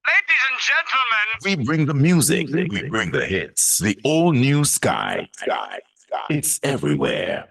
Ladies and gentlemen, We bring the music, we bring the hits. The all new Sky. It's everywhere.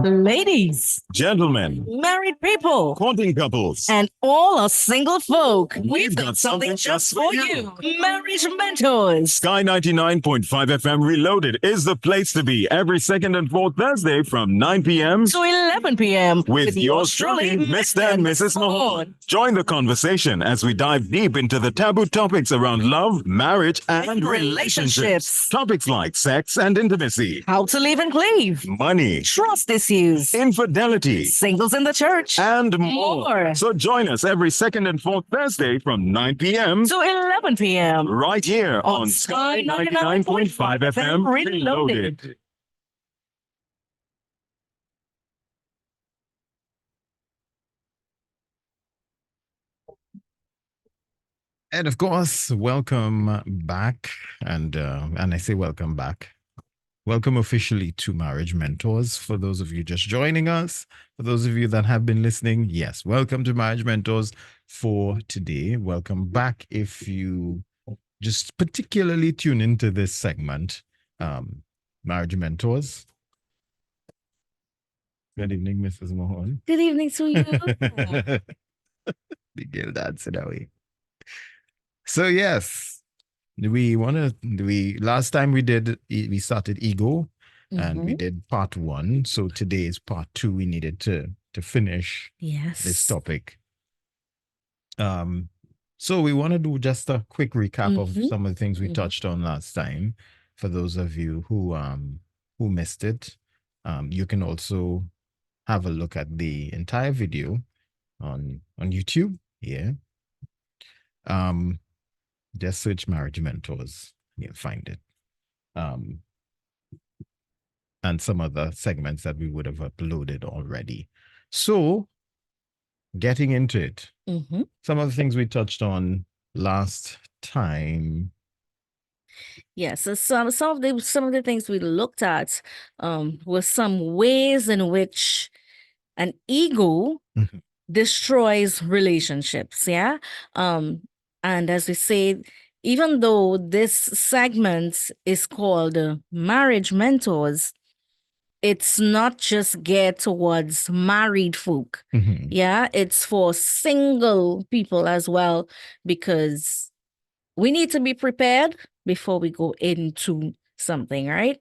Ladies, Gentlemen, married people, courting couples, and all our single folk, we've got something just for you. Marriage Mentors. Sky 99.5 FM Reloaded is the place to be every second and fourth Thursday from 9 p.m. to 11 p.m. with yours truly, Mr. and Mrs. Mahon. Join the conversation as we dive deep into the taboo topics around love, marriage, and relationships. Topics like sex and intimacy, How to live and cleave, money, trust issues, infidelity, singles in the church, and more. more. So join us every second and fourth Thursday from 9 p.m. to 11 p.m. right here on Sky 99.5 FM Reloaded. And of course, welcome back. And I say welcome back. Welcome officially to Marriage Mentors. For those of you just joining us, for those of you that have been listening, yes, welcome to Marriage Mentors for today. Welcome back if you just particularly tune into this segment, Marriage Mentors. Good evening, Mrs. Mahon. Good evening to you. Big girl dancing away. So yes, last time we started ego and we did part 1. So today is part 2. We needed to finish this topic. So we want to do just a quick recap of some of the things we touched on last time. For those of you who missed it, you can also have a look at the entire video on YouTube. Yeah. Just search Marriage Mentors. You'll find it. And some other segments that we would have uploaded already. So, getting into it. Some of the things we touched on last time. Yes, so some of the things we looked at were some ways in which an ego destroys relationships. Yeah. And as we say, even though this segment is called Marriage Mentors, it's not just geared towards married folk. Yeah, it's for single people as well, because we need to be prepared before we go into something, right?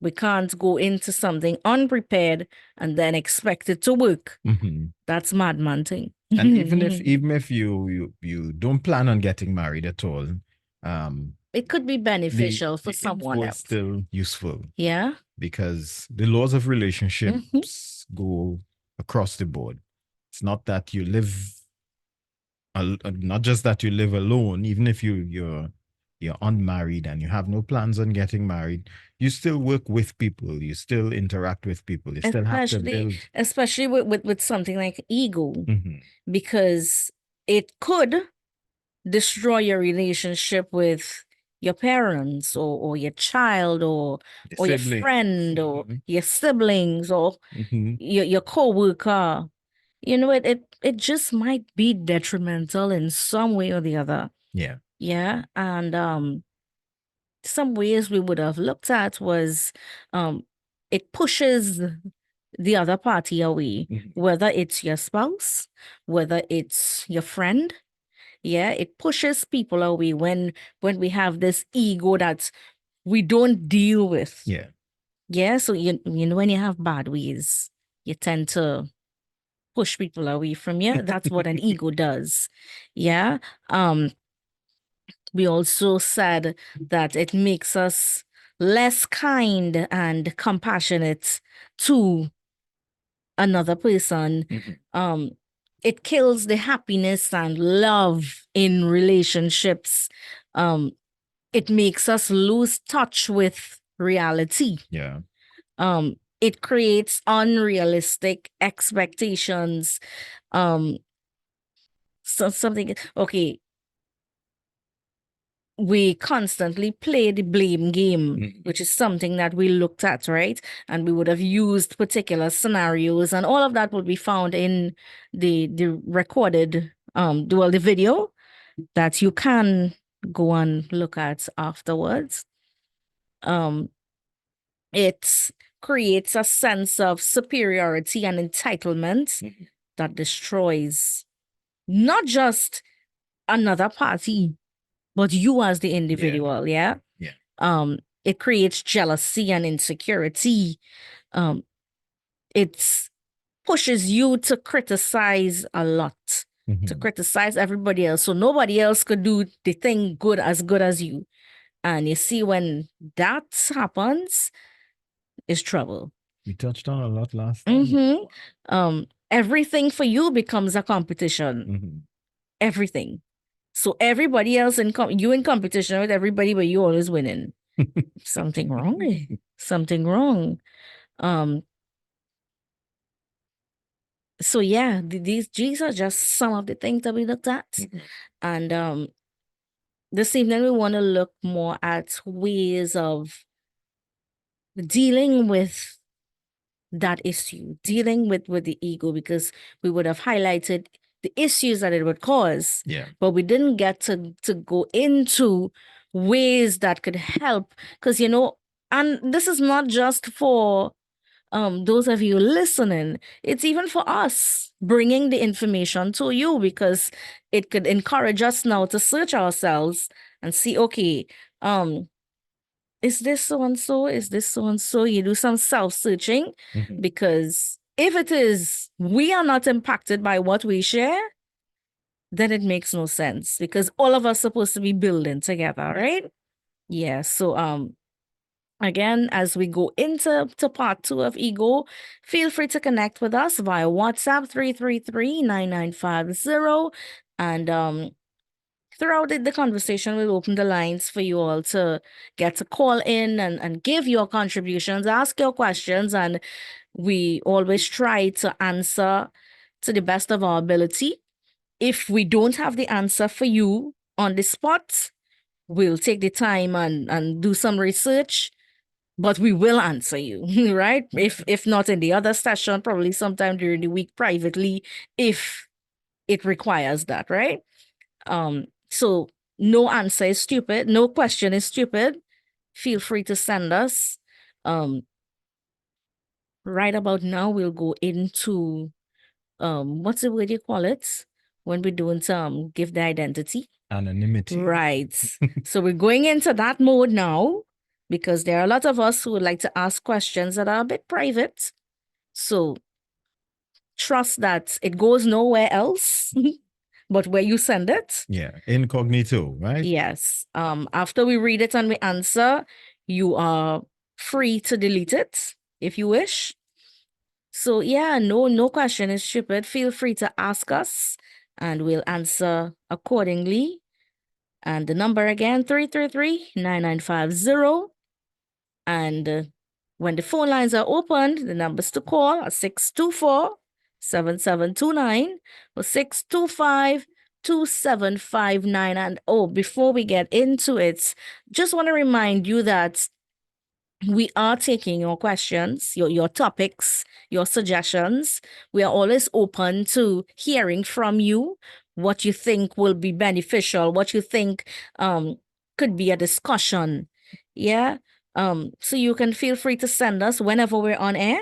We can't go into something unprepared and then expect it to work. That's madman thing. And even if you don't plan on getting married at all, it could be beneficial for someone else. Still useful. Yeah. Because the laws of relationships go across the board. It's not that you live, not just that you live alone. Even if you're unmarried and you have no plans on getting married, you still work with people. You still interact with people. You still have to build. Especially with something like ego, because it could destroy your relationship with your parents or your child or your friend or your siblings or your co-worker. You know, it just might be detrimental in some way or the other. Yeah. Yeah. And some ways we would have looked at was it pushes the other party away, whether it's your spouse, whether it's your friend. Yeah, it pushes people away when we have this ego that we don't deal with. Yeah. Yeah, so you know, when you have bad ways, you tend to push people away from you. That's what an ego does. Yeah. We also said that it makes us less kind and compassionate to another person. It kills the happiness and love in relationships. It makes us lose touch with reality. Yeah. It creates unrealistic expectations. So something, okay. we constantly play the blame game, which is something that we looked at, right? And we would have used particular scenarios, and all of that would be found in the recorded the video that you can go and look at afterwards. It creates a sense of superiority and entitlement that destroys not just another party, but you as the individual. Yeah. It creates jealousy and insecurity. It pushes you to criticize a lot, to criticize everybody else. So nobody else could do the thing as good as you. And you see, when that happens, it's trouble. We touched on a lot last time. Everything for you becomes a competition. Everything. So everybody else you in competition with everybody, but you always winning. Something wrong. Something wrong. So yeah, these are just some of the things that we looked at. And this evening we want to look more at ways of dealing with that issue, dealing with the ego, because we would have highlighted the issues that it would cause. But we didn't get to go into ways that could help, because and this is not just for those of you listening, it's even for us bringing the information to you, because it could encourage us now to search ourselves and see, okay, is this so and so? Is this so and so? You do some self-searching, because if it is, we are not impacted by what we share, then it makes no sense, because all of us supposed to be building together, right? Yeah. So again, as we go into part 2 of ego, feel free to connect with us via WhatsApp 333-9950, and throughout the conversation, we'll open the lines for you all to get to call in and give your contributions, ask your questions, and we always try to answer to the best of our ability. If we don't have the answer for you on the spot, we'll take the time and do some research, but we will answer you, right? If not in the other session, probably sometime during the week privately, if it requires that, right? So no answer is stupid. No question is stupid. Feel free to send us. Right about now, we'll go into, what's the word you call it? When we don't give the identity. Anonymity. Right. So we're going into that mode now, because there are a lot of us who would like to ask questions that are a bit private. So trust that it goes nowhere else. But where you send it. Yeah, incognito, right? Yes. After we read it and we answer, you are free to delete it if you wish. So yeah, no question is stupid. Feel free to ask us and we'll answer accordingly. And the number again, 333-9950. And when the phone lines are opened, the numbers to call are 624-7729 or 625-2759. And before we get into it, just want to remind you that we are taking your questions, your topics, your suggestions. We are always open to hearing from you what you think will be beneficial, what you think could be a discussion. Yeah. So you can feel free to send us whenever we're on air.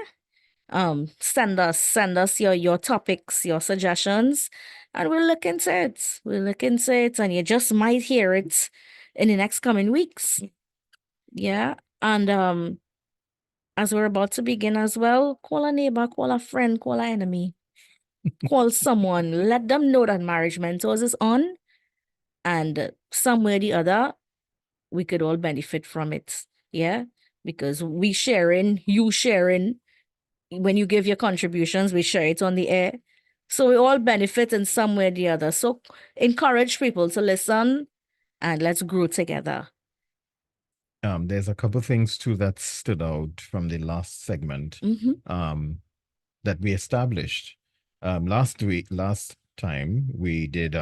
Send us your topics, your suggestions, and we'll look into it. And you just might hear it in the next coming weeks. Yeah. And as we're about to begin as well, call a neighbor, call a friend, call an enemy, call someone, let them know that Marriage Mentors is on, and some way or the other, we could all benefit from it. Yeah, because we sharing, you sharing, when you give your contributions, we share it on the air. So we all benefit in some way or the other. So encourage people to listen and let's grow together. There's a couple things too that stood out from the last segment that we established. Last time we did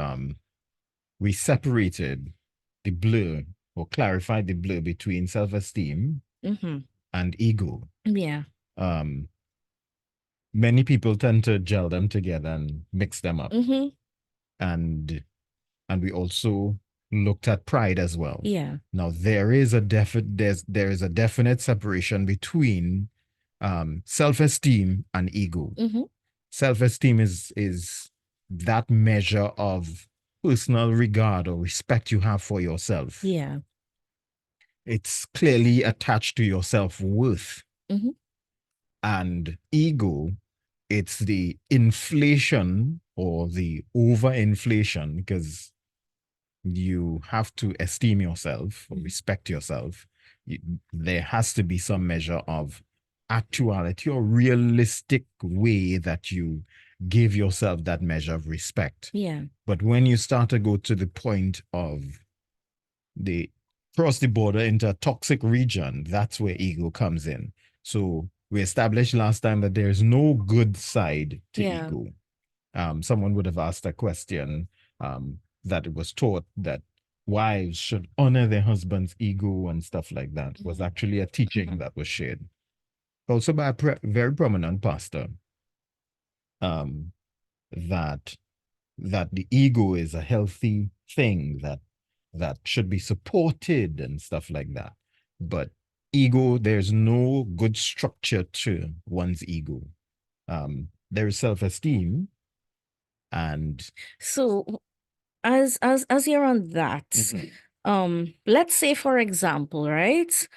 we separated the blur or clarified the blur between self-esteem Mm-hmm. and ego. Yeah. Many people tend to gel them together and mix them up. Mm-hmm. And we also looked at pride as well. Yeah. Now there is a definite separation between self-esteem and ego. Mm-hmm. Self-esteem is that measure of personal regard or respect you have for yourself. Yeah. It's clearly attached to your self-worth. Mm-hmm. And ego, it's the inflation or the overinflation, because you have to esteem yourself or respect yourself. There has to be some measure of actuality or realistic way that you give yourself that measure of respect. Yeah. But when you start to go to the point of the cross the border into a toxic region, that's where ego comes in. So we established last time that there's no good side to Yeah. ego. Someone would have asked a question that it was taught that wives should honor their husband's ego and stuff like that. It was actually a teaching that was shared. Also by a very prominent pastor, that the ego is a healthy thing that should be supported and stuff like that. But ego, there's no good structure to one's ego. There is self-esteem, and So as you're on that, let's say for example, right?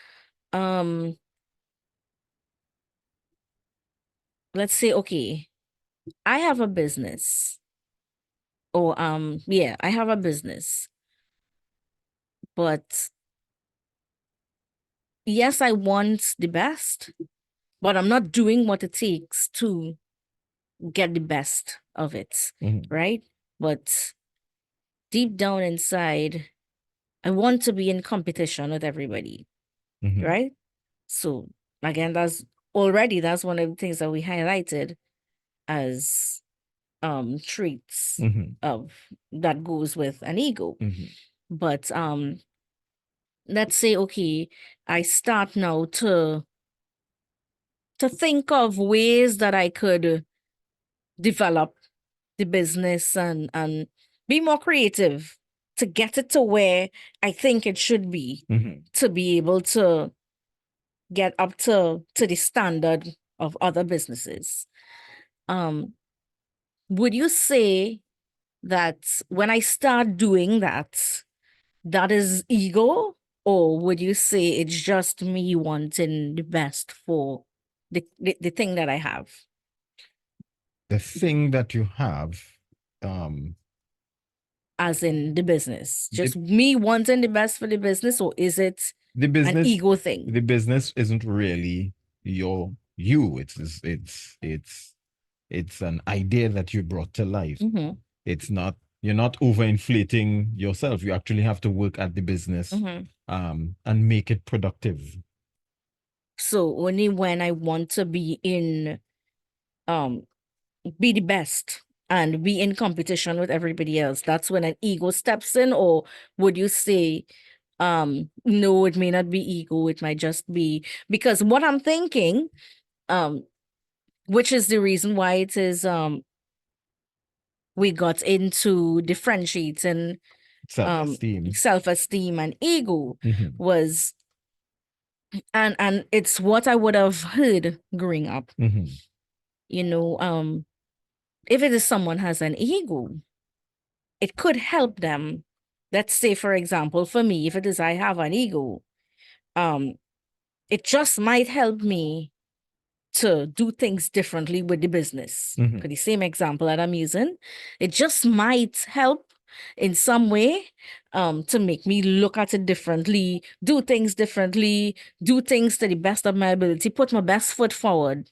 Let's say, okay, I have a business. Or yeah, I have a business. But yes, I want the best, but I'm not doing what it takes to get the best of it, right? But deep down inside, I want to be in competition with everybody, right? So again, that's one of the things that we highlighted as traits of that goes with an ego. But let's say, okay, I start now to think of ways that I could develop the business and be more creative to get it to where I think it should be, to be able to get up to the standard of other businesses. Would you say that when I start doing that, that is ego? Or would you say it's just me wanting the best for the thing that I have? The thing that you have, As in the business, just me wanting the best for the business, or is it the business, an ego thing? The business isn't really you. It's an idea that you brought to life. It's not, you're not overinflating yourself. You actually have to work at the business and make it productive. So only when I want to be in be the best and be in competition with everybody else, that's when an ego steps in? Or would you say no, it may not be ego, it might just be, because what I'm thinking, which is the reason why it is we got into differentiating self-esteem and ego, was and it's what I would have heard growing up. You know, if it is someone has an ego, it could help them. Let's say, for example, for me, if it is I have an ego, it just might help me to do things differently with the business. For the same example that I'm using, it just might help in some way to make me look at it differently, do things differently, do things to the best of my ability, put my best foot forward.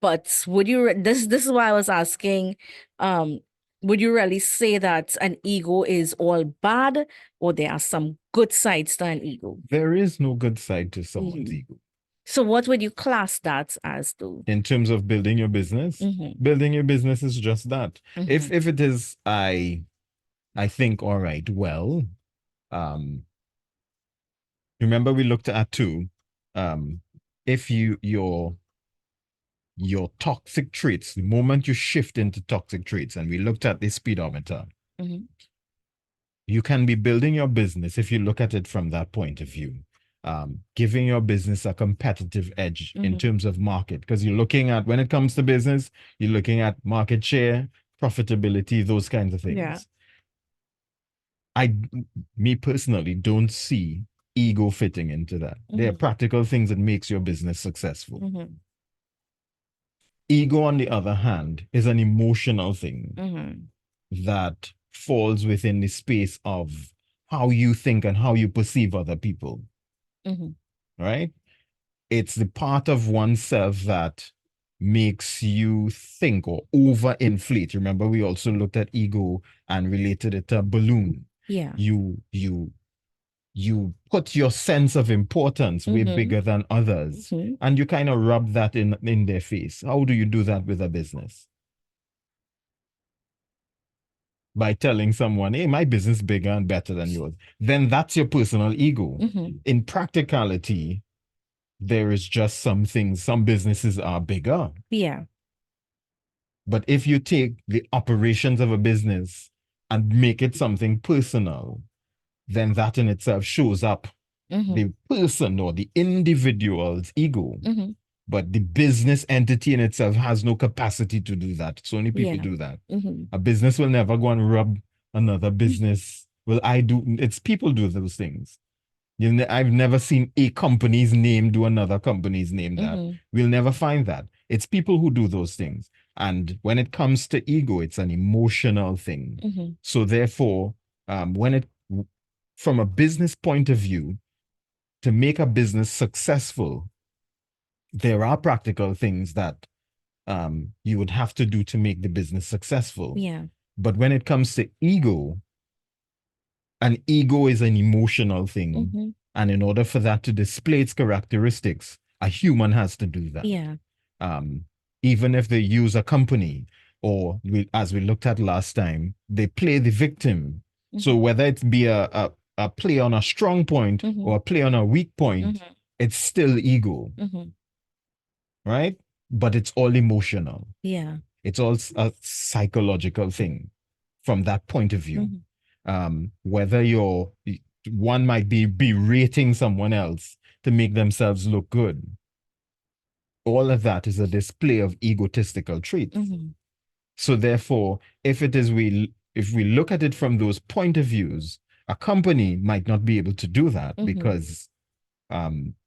But would you, this is why I was asking, would you really say that an ego is all bad, or there are some good sides to an ego? There is no good side to someone's ego. So what would you class that as, though? In terms of building your business? Building your business is just that. If it is, I think, all right, well, Remember we looked at too, if your toxic traits, the moment you shift into toxic traits, and we looked at the speedometer, Mhm. you can be building your business if you look at it from that point of view, giving your business a competitive edge in Mhm. terms of market, because you're looking at, when it comes to business, you're looking at market share, profitability, those kinds of things. Yeah. Me personally, don't see ego fitting into that. There are Mhm. practical things that makes your business successful. Mhm. Ego, on the other hand, is an emotional thing Mhm. that falls within the space of how you think and how you perceive other people, Mhm. right? It's the part of oneself that makes you think or overinflate. Remember, we also looked at ego and related it to a balloon. Yeah. You put your sense of importance way Mhm. bigger than others, Mhm. and you kind of rub that in their face. How do you do that with a business? By telling someone, hey, my business is bigger and better than yours. Then that's your personal ego. Mhm. In practicality, there is just some things, some businesses are bigger. Yeah. But if you take the operations of a business and make it something personal, then that in itself shows up Mhm. the person or the individual's ego. Mhm. But the business entity in itself has no capacity to do that. So only people Yeah. do that. Mhm. A business will never go and rub another business. Well, it's people do those things. I've never seen a company's name do another company's name that. Mhm. We'll never find that. It's people who do those things. And when it comes to ego, it's an emotional thing. Mhm. So therefore, from a business point of view, to make a business successful, there are practical things that you would have to do to make the business successful. Yeah. But when it comes to ego, an ego is an emotional thing. Mhm. And in order for that to display its characteristics, a human has to do that. Yeah. Even if they use a company, or as we looked at last time, they play the victim. So Mhm. whether it be a play on a strong point Mhm. or a play on a weak point, Mhm. it's still ego, Mhm. right? But it's all emotional. Yeah. It's all a psychological thing from that point of view. Whether one might be berating someone else to make themselves look good. All of that is a display of egotistical traits. Mhm. So therefore, if we look at it from those point of views, a company might not be able to do that Mhm. because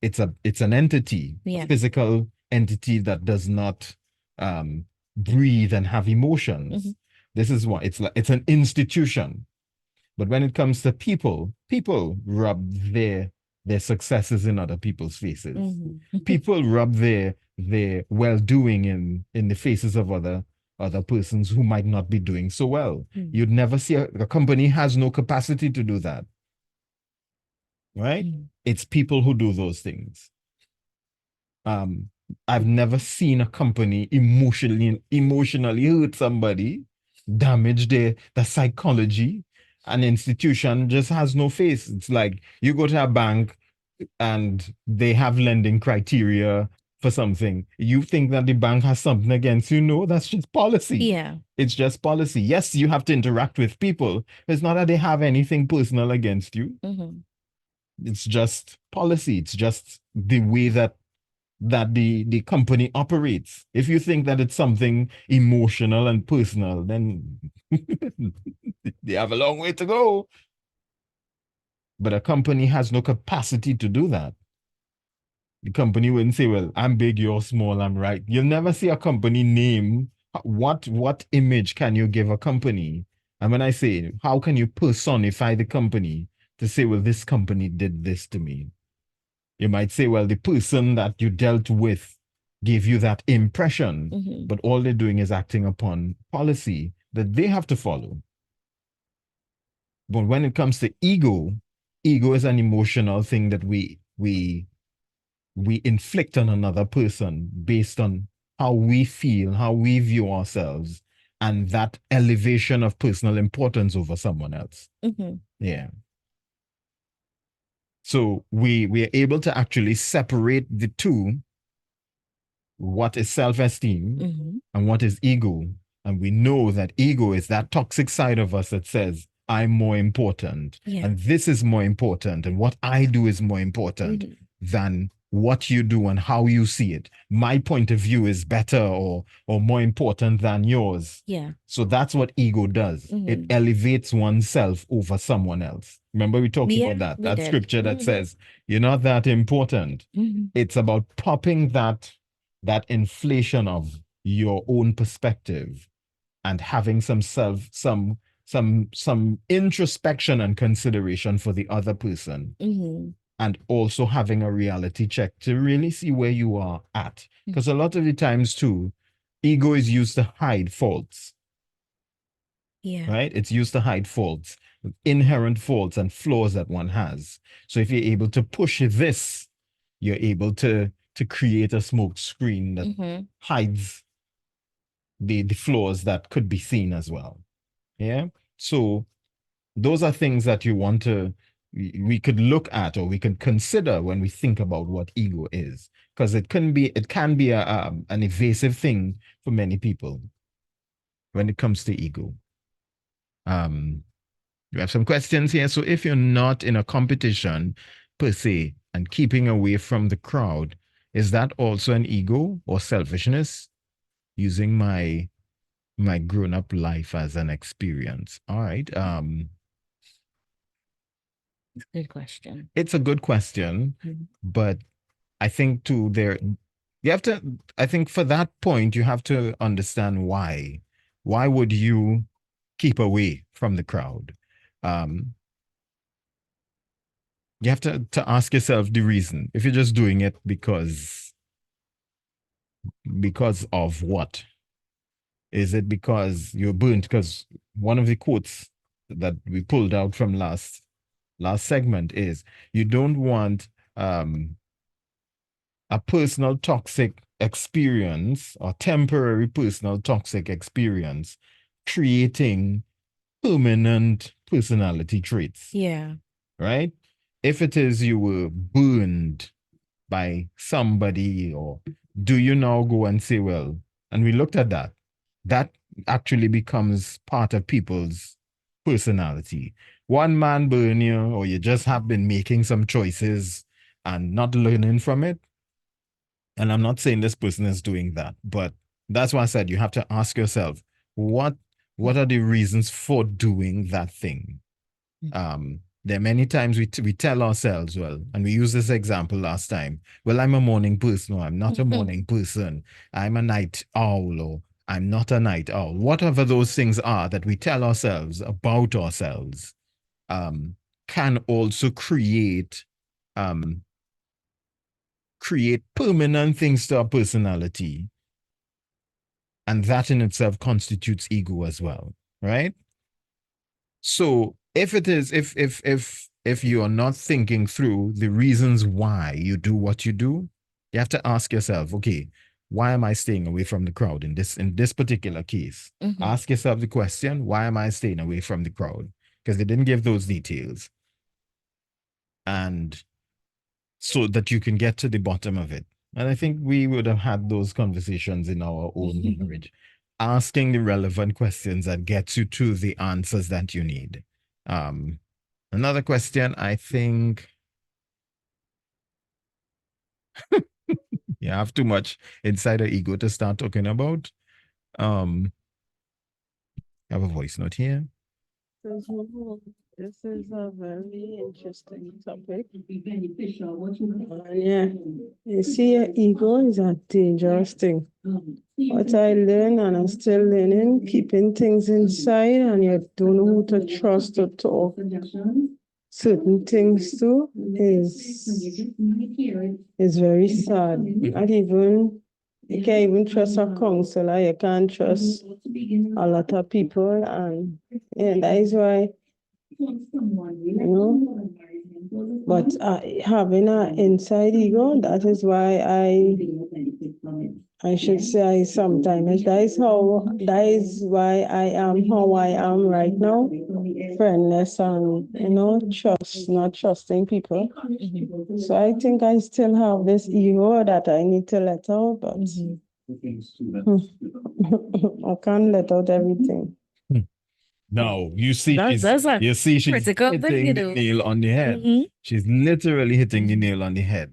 it's an entity, Yeah. a physical entity that does not breathe and have emotions. Mhm. This is what it's an institution. But when it comes to people rub their successes in other people's faces. Mhm. People rub their well-doing in the faces of other persons who might not be doing so well. Mm. You'd never see a company has no capacity to do that. Right? Mm. It's people who do those things. I've never seen a company emotionally hurt somebody, damage the psychology. An institution just has no face. It's like you go to a bank and they have lending criteria for something. You think that the bank has something against you? No, that's just policy. Yeah. It's just policy. Yes, you have to interact with people. It's not that they have anything personal against you. Mhm. It's just policy. It's just the way that the company operates. If you think that it's something emotional and personal, then they have a long way to go. But a company has no capacity to do that. The company wouldn't say, well, I'm big, you're small, I'm right. You'll never see a company name. What image can you give a company? And when I say, how can you personify the company to say, well, this company did this to me? You might say, well, the person that you dealt with gave you that impression, Mhm. but all they're doing is acting upon policy that they have to follow. But when it comes to ego is an emotional thing that we inflict on another person based on how we feel, how we view ourselves, and that elevation of personal importance over someone else. Mhm. Yeah. So we are able to actually separate the two, what is self-esteem Mm-hmm. and what is ego. And we know that ego is that toxic side of us that says, I'm more important, Yeah. and this is more important, and what I do is more important Mhm. than what you do and how you see it. My point of view is better or more important than yours. Yeah. So that's what ego does. It Mhm. elevates oneself over someone else. Remember we talked Yeah, about we that did. scripture that Mhm. says, you're not that important. Mhm. It's about popping that inflation of your own perspective and having some introspection and consideration for the other person, Mhm. and also having a reality check to really see where you are at. Because a lot of the times too, ego is used to hide faults, Yeah. right? It's used to hide faults, inherent faults and flaws that one has. So if you're able to push this, you're able to create a smoke screen that Mhm. hides the flaws that could be seen as well. Yeah. So those are things that you want to we could look at, or we could consider when we think about what ego is, because it can be an evasive thing for many people when it comes to ego. We have some questions here. So if you're not in a competition per se and keeping away from the crowd, is that also an ego or selfishness? Using my grown-up life as an experience. All right. Good question. It's a good question, Mhm. but I think too you have to, I think for that point you have to understand why. Why would you keep away from the crowd? You have to ask yourself the reason. If you're just doing it because of what? Is it because you're burnt? Because one of the quotes that we pulled out from last segment is, you don't want a personal toxic experience or temporary personal toxic experience creating permanent personality traits, Yeah. right? If it is you were burned by somebody, or do you now go and say, well, and we looked at that, that actually becomes part of people's personality. One man burn you, or you just have been making some choices and not learning from it. And I'm not saying this person is doing that, but that's why I said you have to ask yourself, what are the reasons for doing that thing? There are many times we tell ourselves, well, and we used this example last time, well, I'm a morning person, or I'm not a morning person. I'm a night owl, or I'm not a night owl. Whatever those things are that we tell ourselves about ourselves, can also create permanent things to our personality. And that in itself constitutes ego as well, right? So if it is, if you are not thinking through the reasons why you do what you do, you have to ask yourself, okay, why am I staying away from the crowd in this particular case? Mhm. Ask yourself the question, why am I staying away from the crowd? Because they didn't give those details. And so that you can get to the bottom of it. And I think we would have had those conversations in our own marriage, asking the relevant questions that gets you to the answers that you need. Another question, I think, you have too much insider ego to start talking about. I have a voice note here. This is a very interesting topic. Yeah, you see, ego is a dangerous thing. What I learn, and I'm still learning, keeping things inside, and you don't know who to trust or talk certain things to is very sad. Not even you can't even trust a counselor. You can't trust a lot of people, and that is why, but having an inside ego, that is why I should say sometimes that is why I am how I am right now. Friendless and not trusting people. So I think I still have this ego that I need to let out, but I can't let out everything. No, you see, That's a she's critical thing, hitting the nail on the head. She's literally hitting the nail on the head.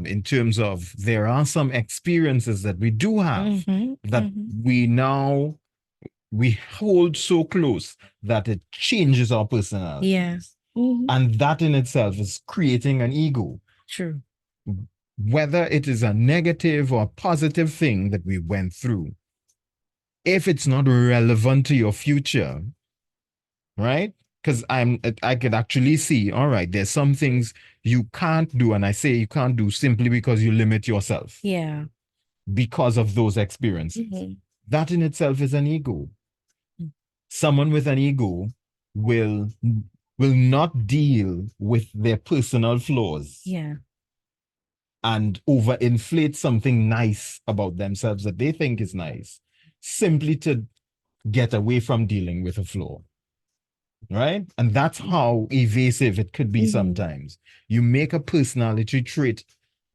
In terms of there are some experiences that we do have that we hold so close that it changes our personality. Yeah. And that in itself is creating an ego. True. Whether it is a negative or positive thing that we went through, if it's not relevant to your future, right? Because I could actually see, all right, there's some things you can't do, and I say you can't do simply because you limit yourself. Yeah. Because of those experiences. That in itself is an ego. Someone with an ego will not deal with their personal flaws. Yeah. And overinflate something nice about themselves that they think is nice, simply to get away from dealing with a flaw. Right? And that's how evasive it could be sometimes. You make a personality trait,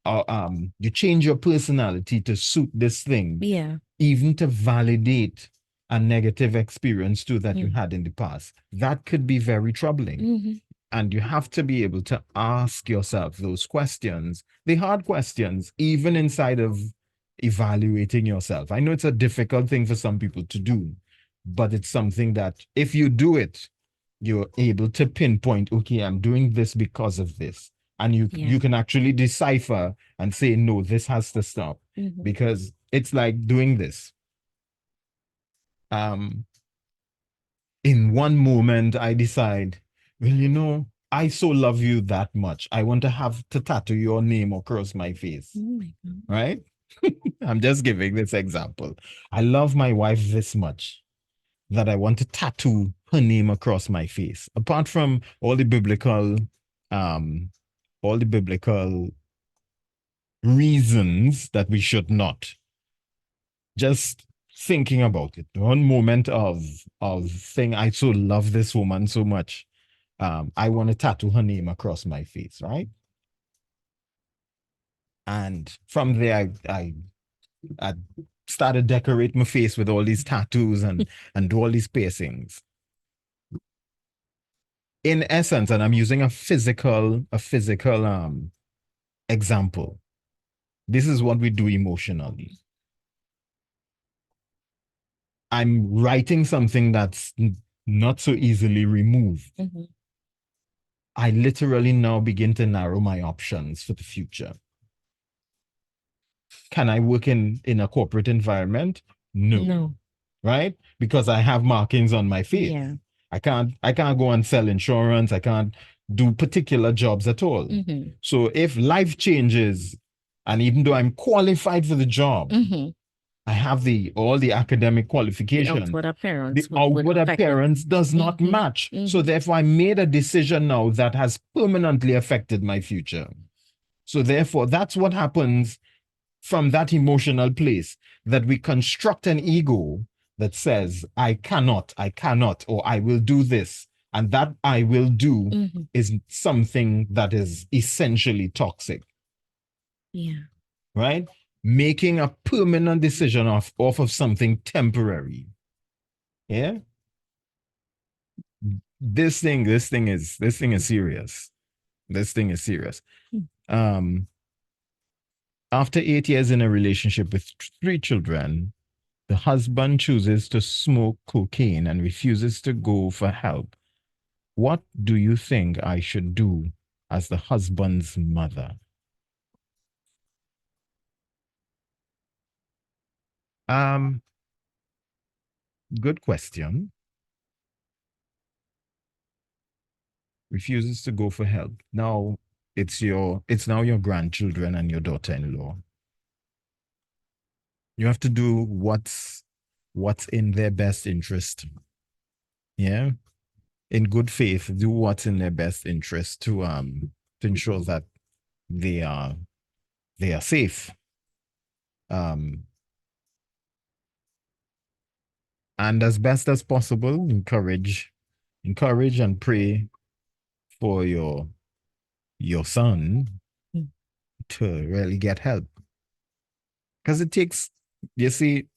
you change your personality to suit this thing. Yeah. Even to validate a negative experience too that you had in the past. That could be very troubling. And you have to be able to ask yourself those questions, the hard questions, even inside of evaluating yourself. I know it's a difficult thing for some people to do, but it's something that if you do it, you're able to pinpoint, okay, I'm doing this because of this. And you can actually decipher and say, no, this has to stop. Because it's like doing this. In one moment, I decide, well, I so love you that much. I want to have to tattoo your name across my face. Oh my God. Right? I'm just giving this example. I love my wife this much that I want to tattoo her name across my face. Apart from all the biblical reasons that we should not. Just thinking about it. One moment of saying, I so love this woman so much. I want to tattoo her name across my face, right? And from there, I started decorate my face with all these tattoos and do all these piercings. In essence, and I'm using a physical example. This is what we do emotionally. I'm writing something that's not so easily removed. I literally now begin to narrow my options for the future. Can I work in a corporate environment? No. Right? Because I have markings on my face. Yeah. I can't go and sell insurance. I can't do particular jobs at all. So if life changes, and even though I'm qualified for the job, I have all the academic qualifications. The outward appearance. The outward appearance does not match. So therefore, I made a decision now that has permanently affected my future. So therefore, that's what happens from that emotional place, that we construct an ego that says, I cannot, or I will do this. And that I will do is something that is essentially toxic. Yeah. Right? Making a permanent decision off of something temporary. Yeah. This thing is serious. This thing is serious. After 8 years in a relationship with 3 children, the husband chooses to smoke cocaine and refuses to go for help. What do you think I should do as the husband's mother? Good question. Refuses to go for help. Now it's now your grandchildren and your daughter-in-law. You have to do what's in their best interest. Yeah. In good faith, do what's in their best interest to ensure that they are safe. And as best as possible, encourage and pray for your son Mm. to really get help. Because it takes, you see,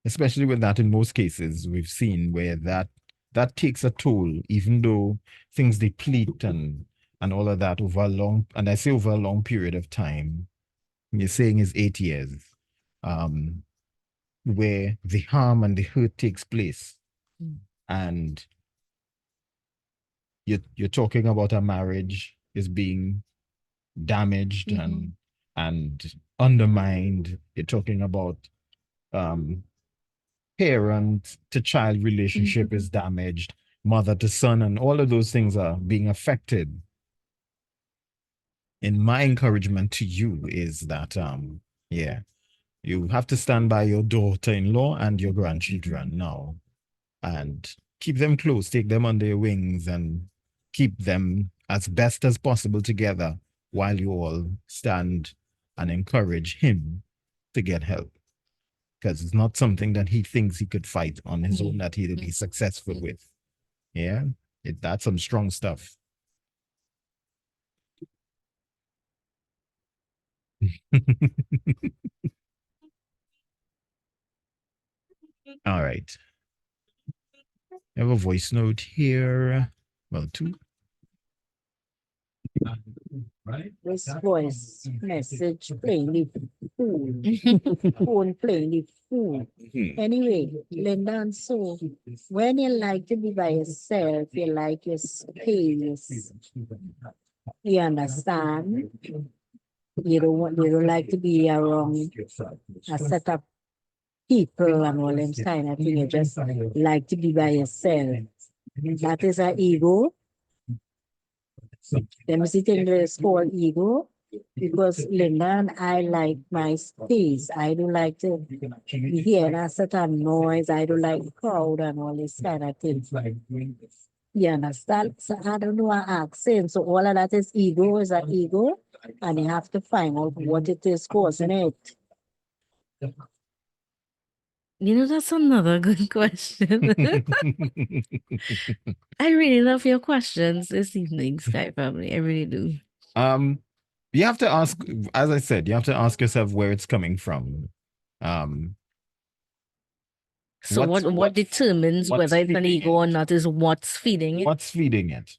especially with that, in most cases, we've seen where that takes a toll, even though things deplete and all of that over a long, and I say over a long period of time. You're saying is 8 years, where the harm and the hurt takes place. Mm. And you're talking about a marriage is being damaged and undermined. You're talking about parent to child relationship is damaged, mother to son, and all of those things are being affected. And my encouragement to you is that yeah, you have to stand by your daughter-in-law and your grandchildren now and keep them close, take them under your wings, and keep them as best as possible together while you all stand and encourage him to get help. Because it's not something that he thinks he could fight on his own that he'll be successful with. Yeah, that's some strong stuff. All right. I have a voice note here. Well, two. This voice message playing the fool. Phone playing the fool. Anyway, Linda, so when you like to be by yourself, you like your space. You understand? You don't like to be around a set of people and all them kind of thing. You just like to be by yourself. That is an ego. Let me see thing that is called ego. Because Linda and I like my space. I don't like to be hearing a certain noise. I don't like crowd and all this kind of things. You understand? So I don't know what I'm saying. So all of that is ego, is an ego. And you have to find out what it is causing it. You know, that's another good question. I really love your questions this evening, Sky Family. I really do. You have to ask, as I said, you have to ask yourself where it's coming from. So what determines whether it's an ego or not is what's feeding it. What's feeding it?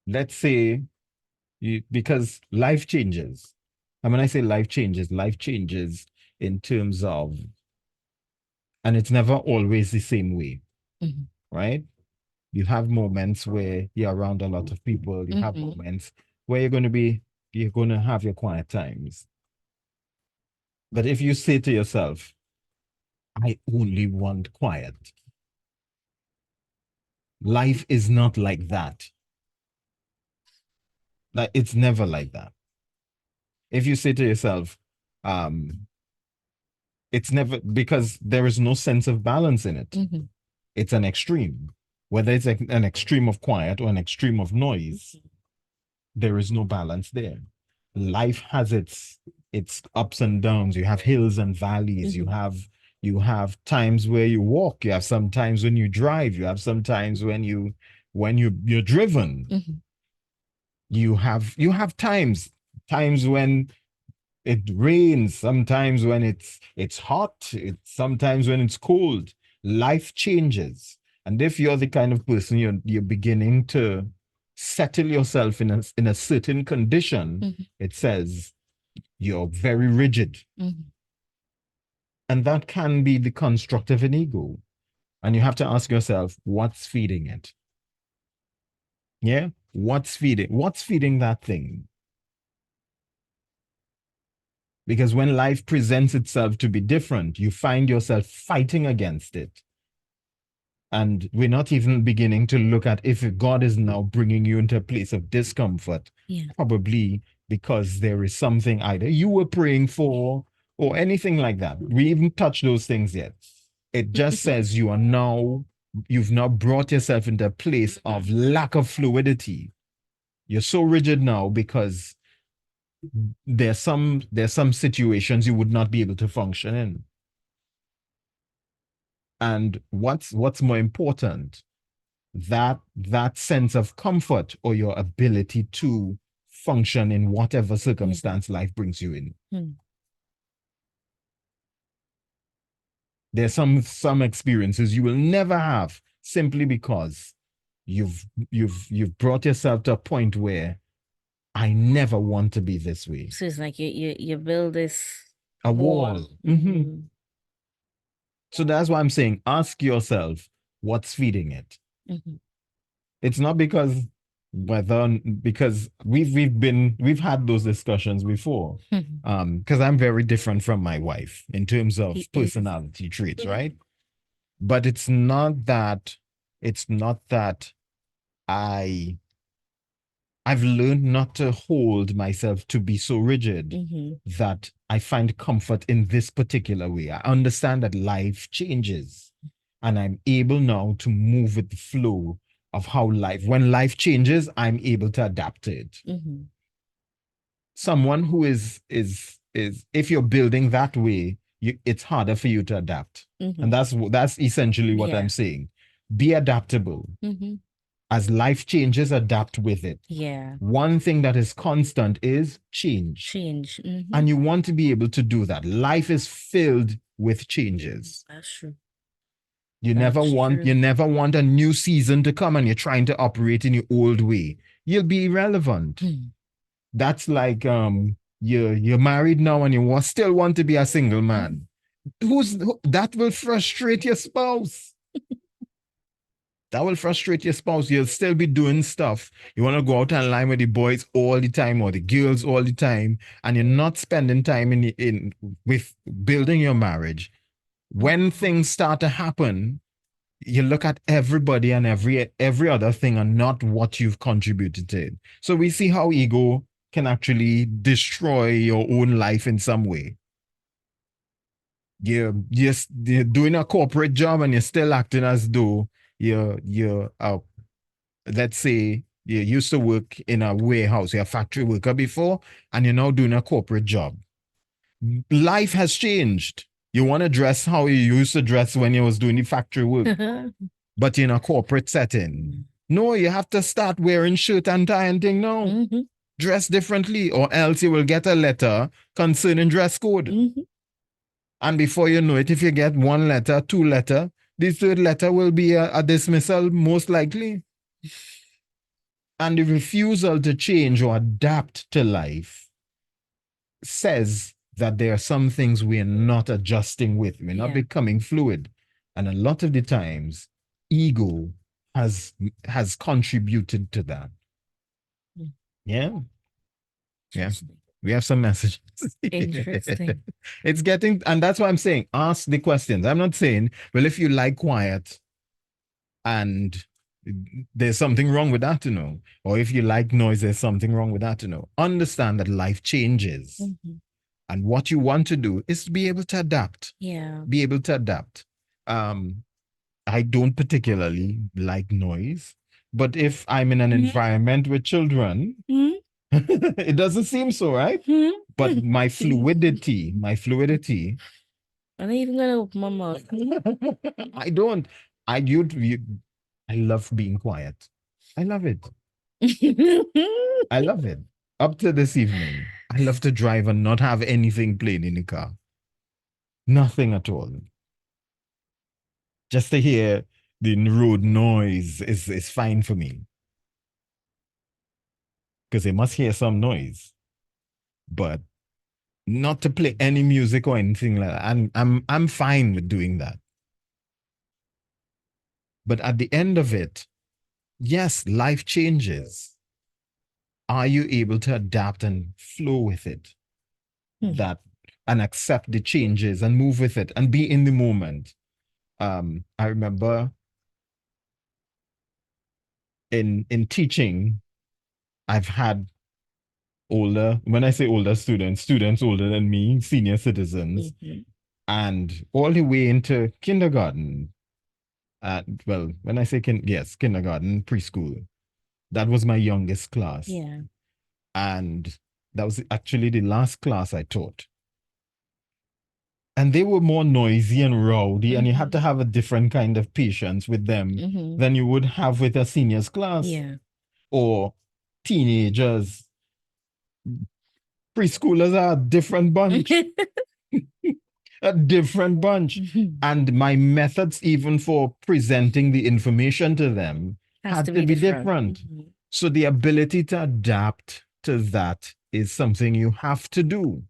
Let's say because life changes. And when I say life changes in terms of, and it's never always the same way, right? You have moments where you're around a lot of people. You have moments where you're going to have your quiet times. But if you say to yourself, I only want quiet, life is not like that. Like, it's never like that. If you say to yourself, it's never, because there is no sense of balance in it. It's an extreme. Whether it's an extreme of quiet or an extreme of noise, there is no balance there. Life has its ups and downs. You have hills and valleys. You have times where you walk. You have some times when you drive. You have some times when you're driven. You have times when it rains, sometimes when it's hot, sometimes when it's cold. Life changes. And if you're the kind of person you're beginning to settle yourself in a certain condition, it says you're very rigid. And that can be the construct of an ego. And you have to ask yourself, what's feeding it? Yeah? What's feeding that thing? Because when life presents itself to be different, you find yourself fighting against it. And we're not even beginning to look at if God is now bringing you into a place of discomfort, probably because there is something either you were praying for or anything like that. We haven't touched those things yet. It just says you've now brought yourself into a place of lack of fluidity. You're so rigid now because there's some situations you would not be able to function in. And what's more important, that sense of comfort or your ability to function in whatever circumstance life brings you in. Hmm. There's some experiences you will never have simply because you've brought yourself to a point where I never want to be this way. So it's like you build this A wall. Mhm. So that's why I'm saying, ask yourself, what's feeding it? Mhm. It's not because we've had those discussions before. Mhm. Because I'm very different from my wife in terms of He is. personality traits, right? But it's not that I've learned not to hold myself to be so rigid Mhm. that I find comfort in this particular way. I understand that life changes and I'm able now to move with the flow of how when life changes, I'm able to adapt to it. Mhm. Someone who is if you're building that way, it's harder for you to adapt. Mhm. And that's essentially what Yeah. I'm saying. Be adaptable. Mhm. As life changes, adapt with it. Yeah. One thing that is constant is change. Change. Mhm. And you want to be able to do that. Life is filled with changes. That's true. You That's you true. never want a new season to come and you're trying to operate in your old way. You'll be irrelevant. Hmm. That's like you're married now and you still want to be a single man. That will frustrate your spouse. That will frustrate your spouse. You'll still be doing stuff. You want to go out online with the boys all the time or the girls all the time, and you're not spending time with building your marriage. When things start to happen, you look at everybody and every other thing and not what you've contributed to it. So we see how ego can actually destroy your own life in some way. You're doing a corporate job and you're still acting as though you're let's say you used to work in a warehouse, you're a factory worker before, and you're now doing a corporate job. Life has changed. You want to dress how you used to dress when you was doing the factory work, but in a corporate setting. No, you have to start wearing shirt and tie and thing now. Mhm. Dress differently, or else you will get a letter concerning dress code. Mhm. And before you know it, if you get one letter, two letter, the third letter will be a dismissal, most likely. And the refusal to change or adapt to life says that there are some things we're not adjusting with. We're not Yeah. becoming fluid. And a lot of the times, ego has contributed to that. Mm. Yeah. Yeah. We have some messages. Interesting. It's getting, and that's why I'm saying, ask the questions. I'm not saying, well, if you like quiet and there's something wrong with that to know, or if you like noise, there's something wrong with that to know. Understand that life changes. Mhm. And what you want to do is to be able to adapt. Yeah. Be able to adapt. I don't particularly like noise, but if I'm in an environment with children, Mhm. it doesn't seem so, right? Mhm. But my fluidity, I'm not even gonna open my mouth. I don't, I love being quiet. I love it. I love it. Up to this evening, I love to drive and not have anything playing in the car. Nothing at all. Just to hear the road noise is fine for me. Because they must hear some noise. But not to play any music or anything like that. I'm fine with doing that. But at the end of it, yes, life changes. Are you able to adapt and flow with it? That and accept the changes and move with it and be in the moment. I remember in teaching, I've had when I say older students older than me, senior citizens, Mhm. and all the way into kindergarten. Well, when I say kindergarten, preschool, that was my youngest class. Yeah. And That was actually the last class I taught. And they were more noisy and rowdy, and you had to have a different kind of patience with them than you would have with a seniors class Yeah. or teenagers. Preschoolers are a different bunch, a different bunch. And my methods, even for presenting the information to them, Has had to to be be different. different. So the ability to adapt to that is something you have to do.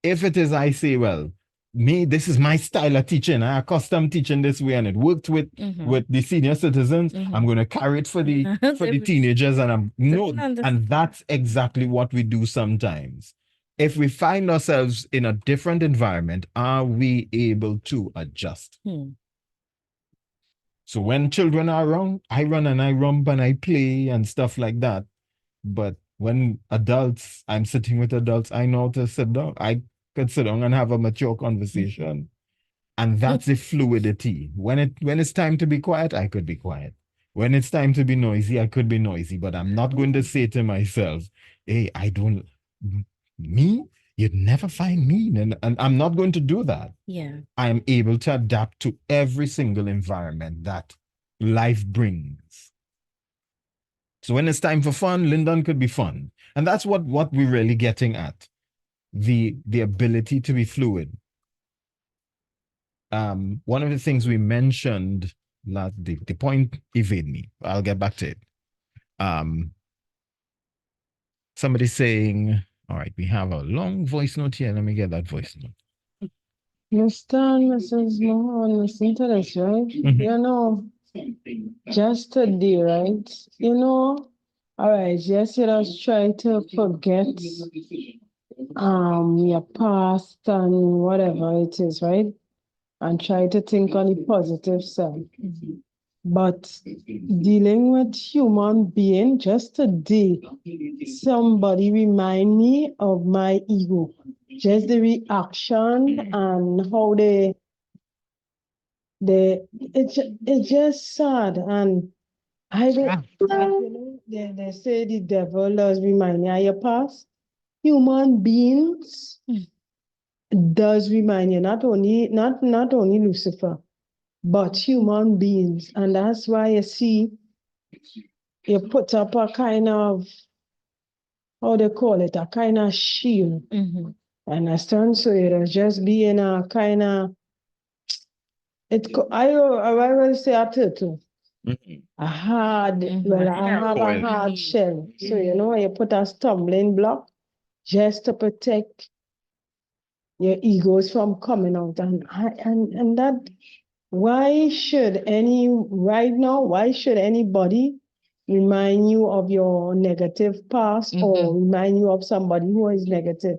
If it is, I say, well, me, this is my style of teaching. I accustomed teaching this way, and it worked with the senior citizens. I'm going to carry it for the teenagers, and and that's exactly what we do sometimes. If we find ourselves in a different environment, are we able to adjust? So when children are around, I run and I romp and I play and stuff like that. But when adults, I'm sitting with adults, I know how to sit down. I could sit down and have a mature conversation. And that's the fluidity. When it's time to be quiet, I could be quiet. When it's time to be noisy, I could be noisy. But I'm not going to say to myself, hey, you'd never find me. And I'm not going to do that. Yeah. I am able to adapt to every single environment that life brings. So when it's time for fun, Lyndon could be fun. And that's what we're really getting at. The ability to be fluid. One of the things we mentioned, the point evade me. I'll get back to it. Somebody saying, all right, we have a long voice note here. Let me get that voice note. Mr. and Mrs. Mahon, listen to this, right? You know, just today, right? You know, all right, just let us try to forget your past and whatever it is, right? And try to think on the positive side. But dealing with human being, just today, somebody remind me of my ego. Just the reaction and how it's just sad. And I don't, they say the devil does remind you of your past. Human beings does remind you, not only Lucifer, but human beings. And that's why you see, you put up a kind of, how they call it, a kind of shield. Understand? So it'll just be in a kind of, I will say a turtle. A hard, well, I have a hard shell. So, you know, you put a stumbling block just to protect your egos from coming out. And that, why should anybody remind you of your negative past or remind you of somebody who is negative?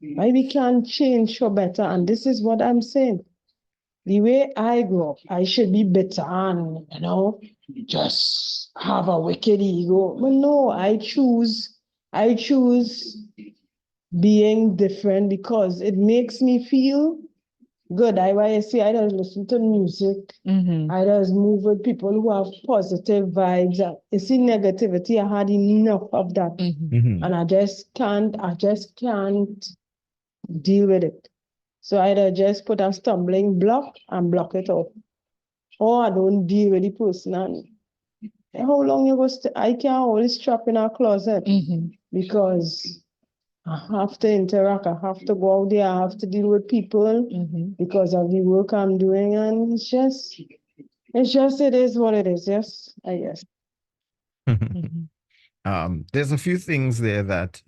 Why we can't change for better? And this is what I'm saying. The way I grew up, I should be bitter and, you know, just have a wicked ego. But no, I choose being different because it makes me feel good. I just listen to music. I just move with people who have positive vibes. You see, negativity, I had enough of that. And I just can't deal with it. So either just put a stumbling block and block it off. Or I don't deal with the person. And how long you go I can't always trap in a closet because I have to interact. I have to go out there. I have to deal with people because of the work I'm doing. And it is what it is. Yes, I guess. There's a few things there that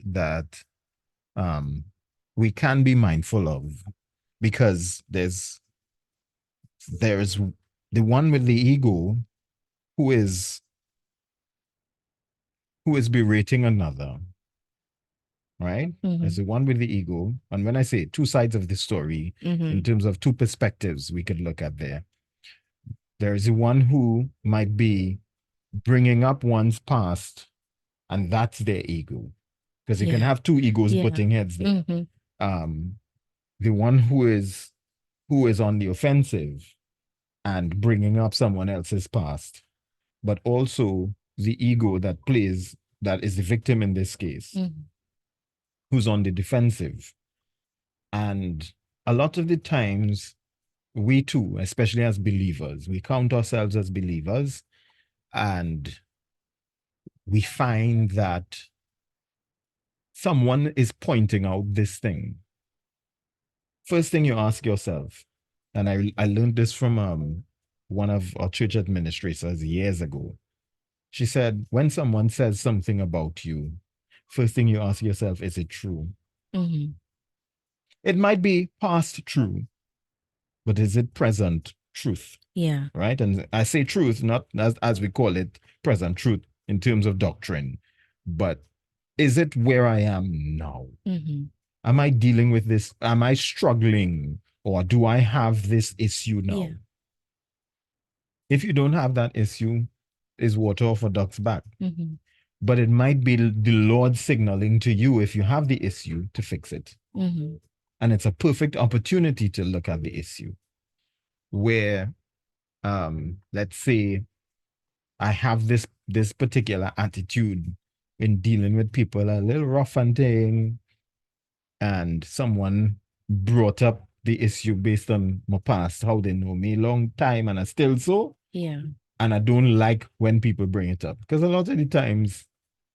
we can be mindful of, because there's the one with the ego who is berating another, right? There's the one with the ego, and when I say two sides of the story, in terms of two perspectives we could look at there. There is the one who might be bringing up one's past, and that's their ego, because you can have two egos butting heads there. The one who is on the offensive and bringing up someone else's past, but also the ego that is the victim in this case. who's on the defensive. And a lot of the times, we too, especially as believers, we count ourselves as believers, and we find that someone is pointing out this thing. First thing you ask yourself, and I learned this from one of our church administrators years ago. She said, when someone says something about you, first thing you ask yourself, is it true? Mm-hmm. It might be past true, but is it present truth? Yeah. Right? And I say truth, not as we call it, present truth in terms of doctrine, but is it where I am now? Mm-hmm. Am I dealing with this? Am I struggling? Or do I have this issue now? Yeah. If you don't have that issue, is water off a duck's back. Mm-hmm. But it might be the Lord signaling to you, if you have the issue, to fix it. Mm-hmm. And it's a perfect opportunity to look at the issue. Where, let's say, I have this particular attitude in dealing with people, a little rough and thing, and someone brought up the issue based on my past, how they know me long time, and I still so. Yeah. And I don't like when people bring it up, because a lot of the times,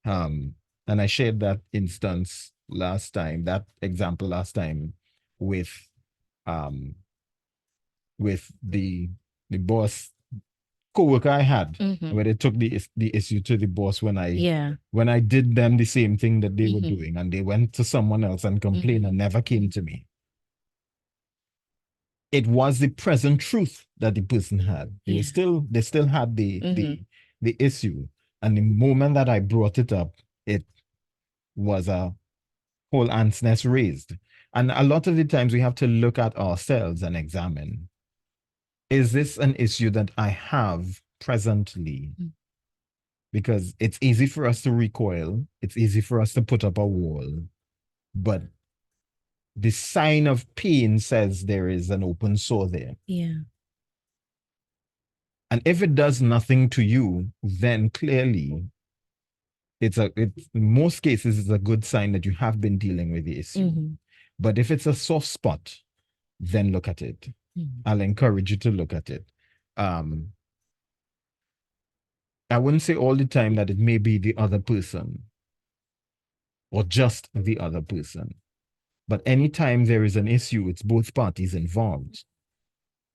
and I shared that instance last time, that example last time with the boss co-worker I had, Mm-hmm. where they took the issue to the boss when Yeah. I did them the same thing that they were Mhm. doing, and they went to someone else and complained Mhm. and never came to me. It was the present truth that the person had. They still had the issue. And the moment that I brought it up, it was a whole ant's nest raised. And a lot of the times we have to look at ourselves and examine, is this an issue that I have presently? Mm. Because it's easy for us to recoil. It's easy for us to put up a wall. But the sign of pain says there is an open sore there. Yeah. And if it does nothing to you, then clearly it's in most cases, it's a good sign that you have been dealing with the issue. Mm-hmm. But if it's a soft spot, then look at it. Mm-hmm. I'll encourage you to look at it. I wouldn't say all the time that it may be the other person or just the other person. But anytime there is an issue, it's both parties involved.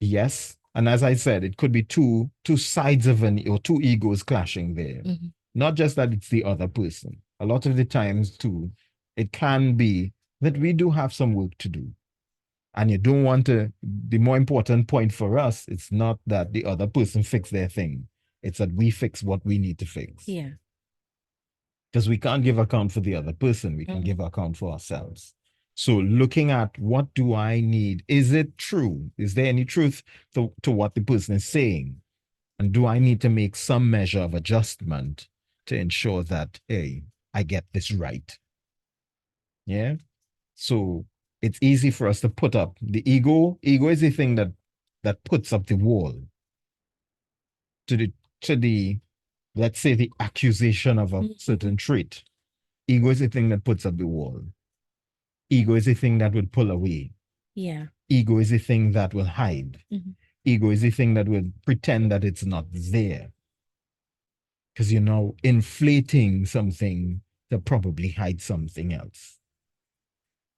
Yes. And as I said, it could be two sides of or two egos clashing there. Mm-hmm. Not just that it's the other person. A lot of the times too, it can be that we do have some work to do. And you don't want to, the more important point for us, it's not that the other person fix their thing. It's that we fix what we need to fix. Yeah. Because we can't give account for the other person. We can give account for ourselves. So looking at, what do I need? Is it true? Is there any truth to what the person is saying? And do I need to make some measure of adjustment to ensure that, hey, I get this right? Yeah. So it's easy for us to put up the ego. Ego is the thing that puts up the wall to the let's say the accusation of a certain trait. Ego is the thing that puts up the wall. Ego is the thing that would pull away. Yeah. Ego is the thing that will hide. Mhm. Ego is the thing that will pretend that it's not there. Because you're now inflating something to probably hide something else.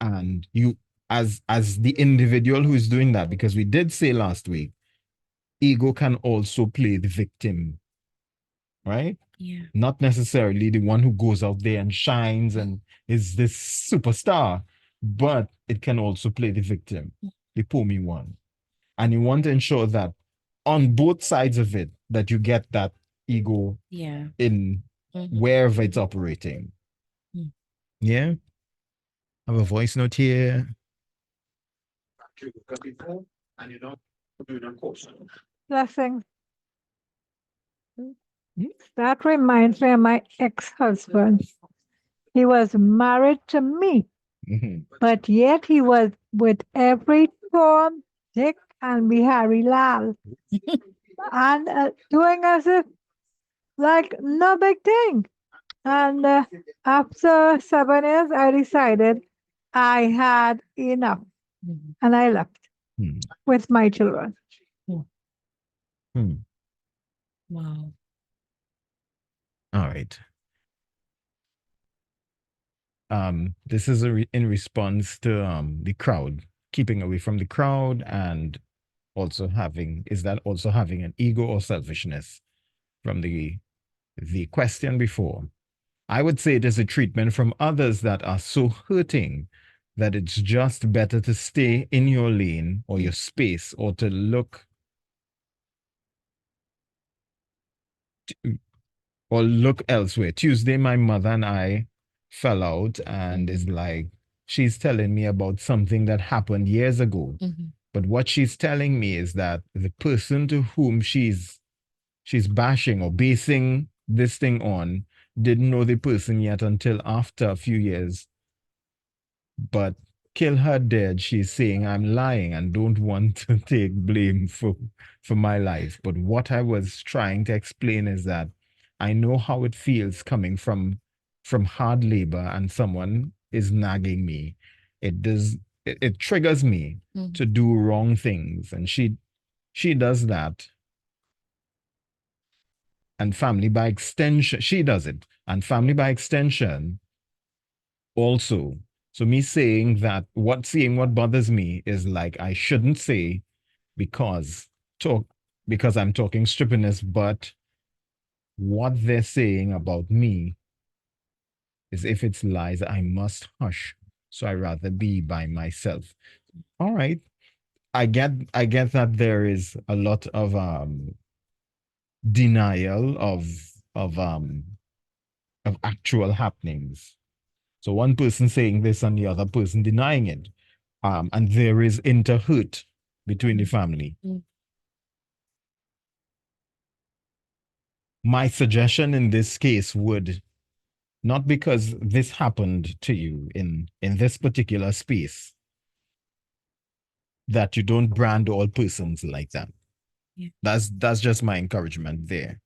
And you, as the individual who's doing that, because we did say last week, ego can also play the victim, right? Yeah. Not necessarily the one who goes out there and shines and is this superstar, but it can also play the victim, the poor me one. And you want to ensure that on both sides of it, that you get that ego Yeah. in Mhm. wherever it's operating. Mm. Yeah. I have a voice note here. Blessing. That reminds me of my ex-husband. He was married to me, Mhm. but yet he was with every Tom, Dick, and Bihari Lal, and doing as if like no big thing. And after 7 years, I decided I had enough Mhm. and I left Hmm. with my children. Hmm. Wow. All right. This is in response to the crowd, keeping away from the crowd, and also is that also having an ego or selfishness from the question before? I would say it is a treatment from others that are so hurting that it's just better to stay in your lane or your space, or to look elsewhere. Tuesday, my mother and I fell out, and it's like she's telling me about something that happened years ago. Mhm. But what she's telling me is that the person to whom she's bashing or basing this thing on didn't know the person yet until after a few years. But kill her dead, she's saying I'm lying and don't want to take blame for my life. But what I was trying to explain is that I know how it feels coming from hard labor and someone is nagging me. It triggers me Mhm. to do wrong things, and she does that, and family by extension, she does it, and family by extension also. So me saying what bothers me is like I shouldn't say because talk because I'm talking stupidness, but what they're saying about me is, if it's lies, I must hush. So I rather be by myself. All right. I get that there is a lot of denial of actual happenings. So one person saying this and the other person denying it. And there is interhurt between the family. Mm. My suggestion in this case would, not because this happened to you in this particular space, that you don't brand all persons like that. Yeah. That's just my encouragement there.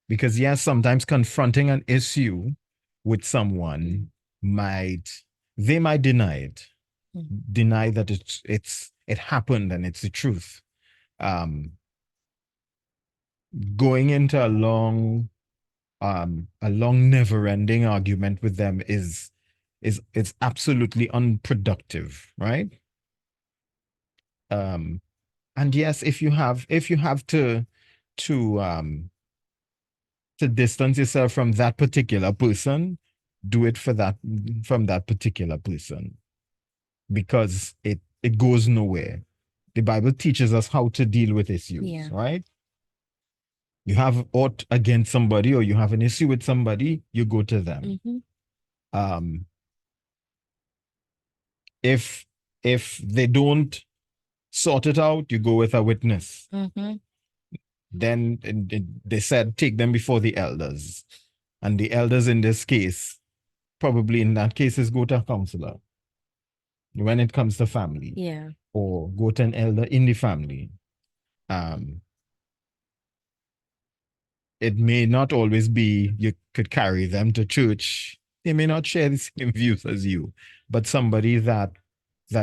Because yes, sometimes confronting an issue with someone they might deny it, Mhm. deny that it happened and it's the truth. Um, Going into a long never-ending argument with them is it's absolutely unproductive, right? Um, and yes, if you have to to distance yourself from that particular person, do it from that particular person, because it goes nowhere. The Bible teaches us how to deal with issues, Yeah. right? You have ought against somebody, or you have an issue with somebody, you go to them. Mhm. Um, if they don't sort it out, you go with a witness. Mhm. Then they said take them before the elders, and the elders in this case, probably in that case, is go to a counselor when it comes to family, Yeah. or go to an elder in the family. Um, it may not always be you could carry them to church. They may not share the same views as you, but somebody that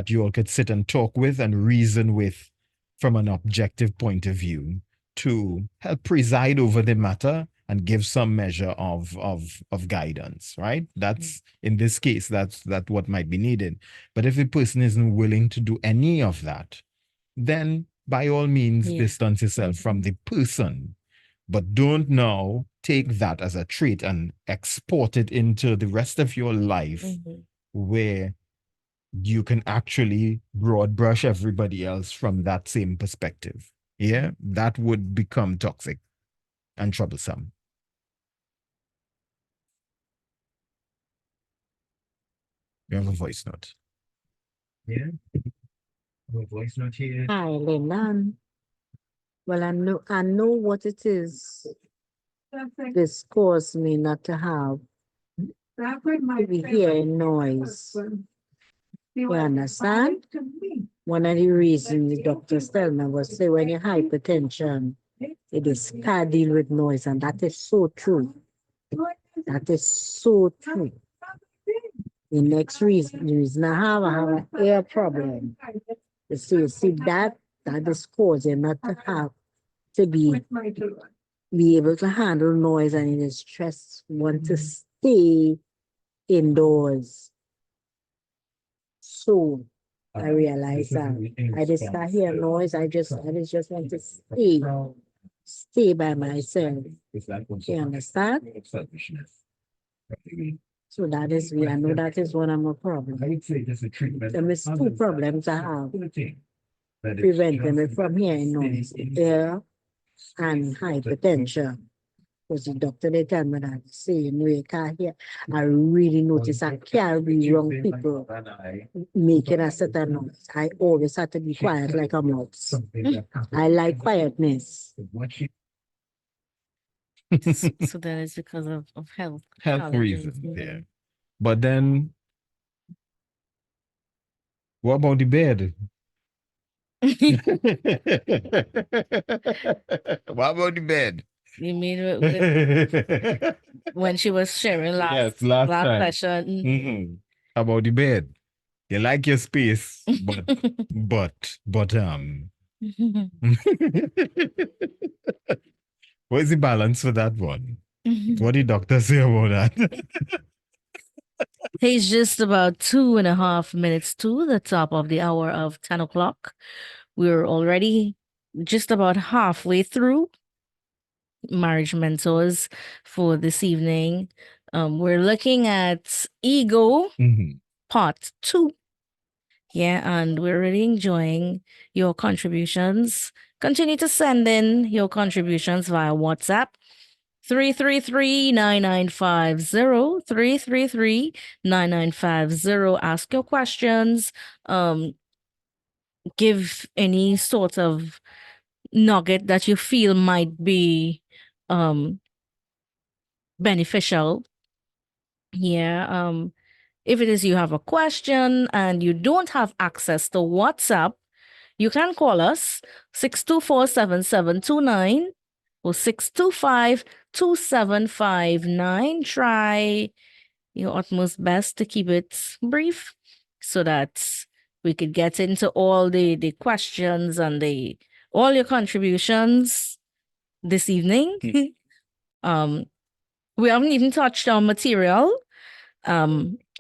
you all could sit and talk with and reason with from an objective point of view, to help preside over the matter and give some measure of guidance, right? That's in this case, that's what might be needed. But if the person isn't willing to do any of that, then by all means Yeah. distance yourself from the person. But don't now take that as a trait and export it into the rest of your life, Mhm. where you can actually broad brush everybody else from that same perspective. Yeah, that would become toxic and troublesome. You have a voice note. Yeah, a voice note here. Hi, Lennon. Well, I know what it is. This caused me not to have to be hearing noise. You understand? One of the reasons the doctors tell me was say when you hypertension, it is can't deal with noise, and that is so true. That is so true. The next reason I have an ear problem. You see that is causing not to have to be able to handle noise, and it is stress want to stay indoors. So I realize that I just start hear noise. I just want to stay by myself. You understand? So that is I know that is one of my problems. There is two problems I have preventing me from hearing noise: air and hypertension. Because the doctor they tell me that saying you can't hear. I really notice I can't be young people making a certain noise. I always have to be quiet like a mouse. I like quietness. So that is because of health. Health challenges. reasons, yeah. But then, what about the bed? What about the bed? You mean when she was sharing Yes, last time. session? Mhm. How about the bed? You like your space, but what is the balance for that one? What did doctor say about that? He's just about 2.5 minutes to the top of the hour of 10 o'clock. We're already just about halfway through Marriage Mentors for this evening. We're looking at ego Mhm. part 2. Yeah, and we're really enjoying your contributions. Continue to send in your contributions via WhatsApp 333-9950, 333-9950. Ask your questions. Give any sort of nugget that you feel might be beneficial. Yeah. If it is you have a question and you don't have access to WhatsApp, you can call us 624-7729 or 625-2759. Try your utmost best to keep it brief so that we could get into all the questions and all your contributions this evening. We haven't even touched on material.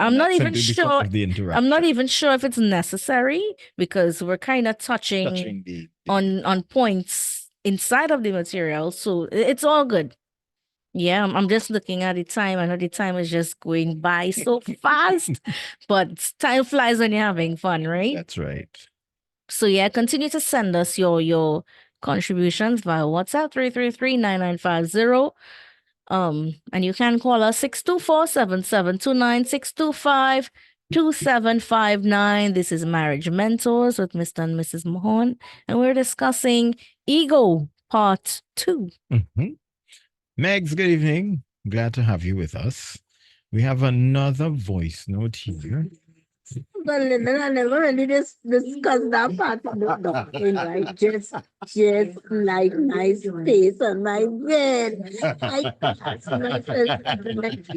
I'm not even Simply because sure. of the I'm interaction. not even sure if it's necessary because we're kind of touching on points inside of the material, so it's all good. Yeah, I'm just looking at the time. I know the time is just going by so fast, but time flies when you're having fun, right? That's right. So yeah, continue to send us your contributions via WhatsApp 333-9950. And you can call us 624-7729, 625-2759. This is Marriage Mentors with Mr. and Mrs. Mahon, and we're discussing ego part 2. Mhm. Megs, good evening. Glad to have you with us. We have another voice note here. But I never really discussed that part of the doctrine, right? Just like my space on my bed. I ask myself the next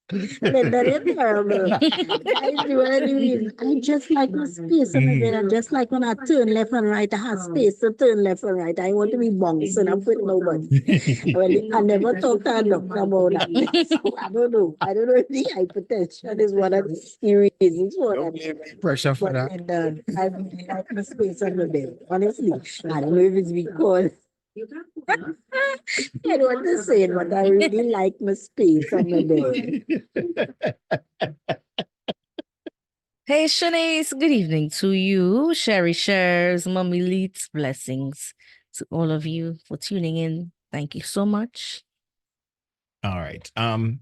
that is terrible. I do anyways. I just like my space on my bed. And just like when I turn left and right, I have space to turn left and right. I want to be bouncing up with nobody. Well, I never talked to a doctor about that. So I don't know. I don't know if the hypertension is one of the reasons for Don't that. give me pressure for that. And I really like my space on the bed. Honestly, I don't know if it's because I don't want to say it, but I really like my space on the bed. Hey, Shanice, good evening to you. Sherry shares, Mommy Leeds, blessings to all of you for tuning in. Thank you so much. All right. I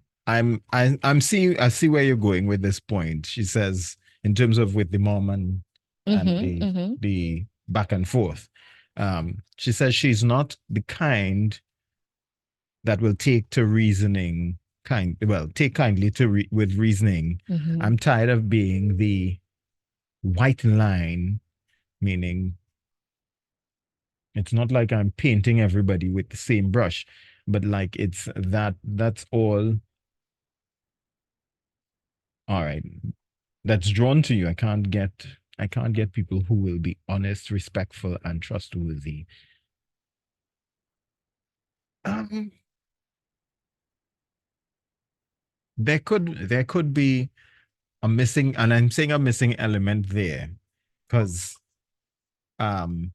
see where you're going with this point. She says in terms of with the mom and the back and forth. She says she's not the kind that will take to reasoning take kindly to with reasoning. I'm tired of being the white line, meaning it's not like I'm painting everybody with the same brush, but like it's that's all right. That's drawn to you. I can't get people who will be honest, respectful, and trustworthy. There could be a missing, and I'm saying a missing element there, because now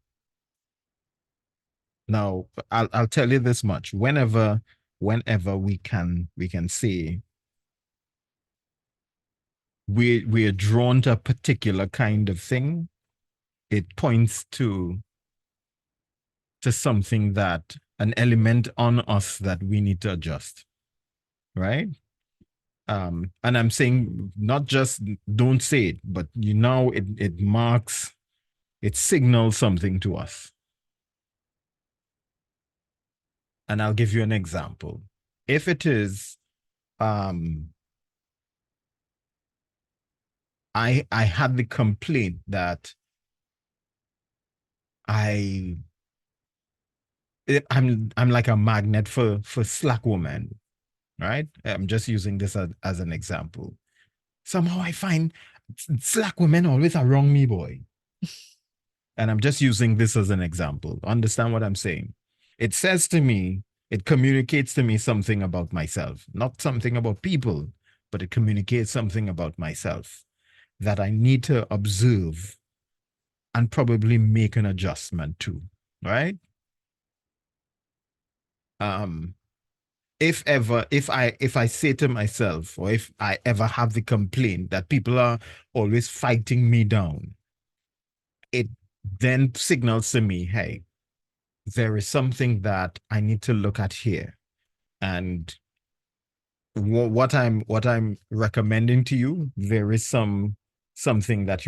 I'll tell you this much. Whenever we can say we are drawn to a particular kind of thing, it points to something, that an element on us that we need to adjust, right? And I'm saying not just don't say it, but it marks, it signals something to us. And I'll give you an example. If it is, I had the complaint that I'm like a magnet for slack women, right? I'm just using this as an example. Somehow I find slack women always around me, boy. And I'm just using this as an example. Understand what I'm saying? It says to me, it communicates to me something about myself, not something about people, but it communicates something about myself that I need to observe and probably make an adjustment to, right? If I say to myself, or if I ever have the complaint that people are always fighting me down, it then signals to me, hey, there is something that I need to look at here. And what I'm recommending to you, there is something that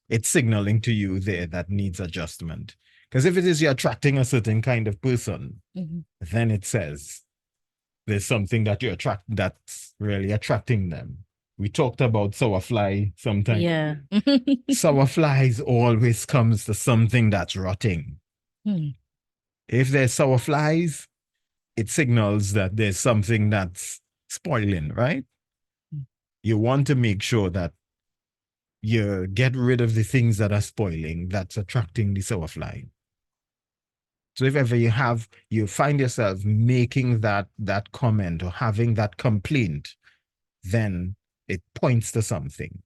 it's signaling to you there that needs adjustment. Because if it is you're attracting a certain kind of person, then it says there's something that that's really attracting them. We talked about sour fly sometimes. Yeah. Sour flies always comes to something that's rotting. If there's sour flies, it signals that there's something that's spoiling, right? You want to make sure that you get rid of the things that are spoiling, that's attracting the sour fly. So if ever you find yourself making that comment or having that complaint, then it points to something.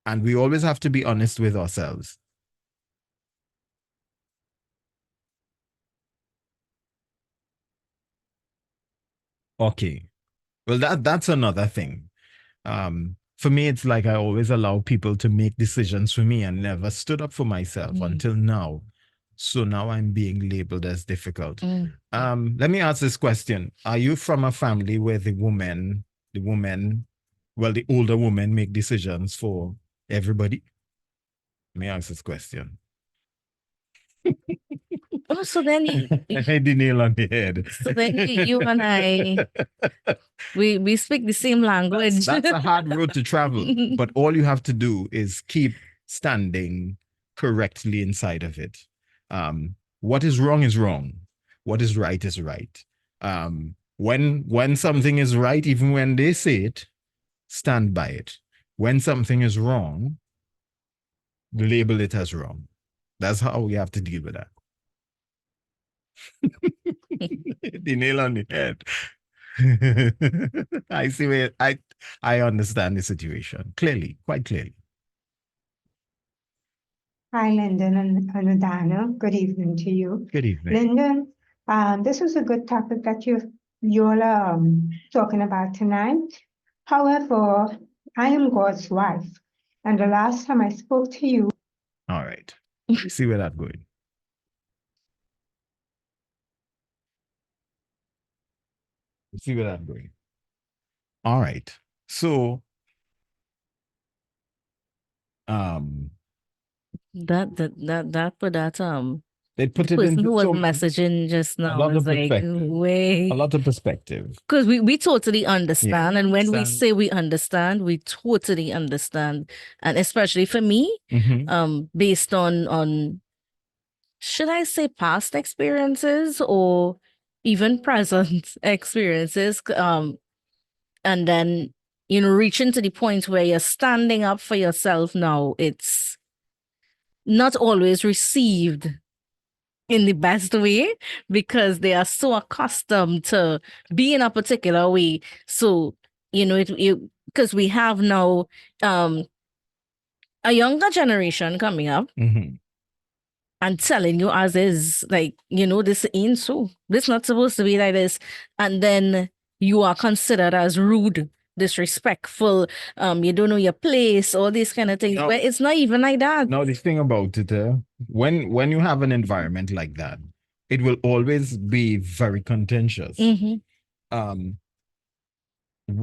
And we always have to be honest with ourselves. Okay. Well, that's another thing. For me, it's like I always allow people to make decisions for me and never stood up for myself until now. So now I'm being labeled as difficult. Let me ask this question. Are you from a family where the older women make decisions for everybody? Let me ask this question. Oh, so then I hit the nail on the head. So then you and I, we speak the same language. That's a hard road to travel, but all you have to do is keep standing correctly inside of it. What is wrong is wrong. What is right is right. When something is right, even when they say it, stand by it. When something is wrong, label it as wrong. That's how we have to deal with that. The nail on the head. I see where I understand the situation clearly, quite clearly. Hi, Lyndon and Anudana. Good evening to you. Good evening. Lyndon, this is a good topic that you're talking about tonight. However, I am God's wife, and the last time I spoke to you. All right. See where that's going. See where that's going. All right. So, they put the it person into who was so messaging just now lot was of like, perspective. way. A lot of perspective. Because we totally understand. Yeah. And when we Understand. say we understand, we totally understand. And especially for me, based on should I say past experiences or even present experiences, and then, you know, reaching to the point where you're standing up for yourself now, it's not always received in the best way because they are so accustomed to being a particular way. So, you know, because we have now a younger generation coming up Mhm. and telling you as is, like, you know, this ain't so. This not supposed to be like this. And then you are considered as rude, disrespectful, you don't know your place, all these kind of things. No. But it's not even like that. Now, the thing about it, when you have an environment like that, it will always be very contentious. Mhm.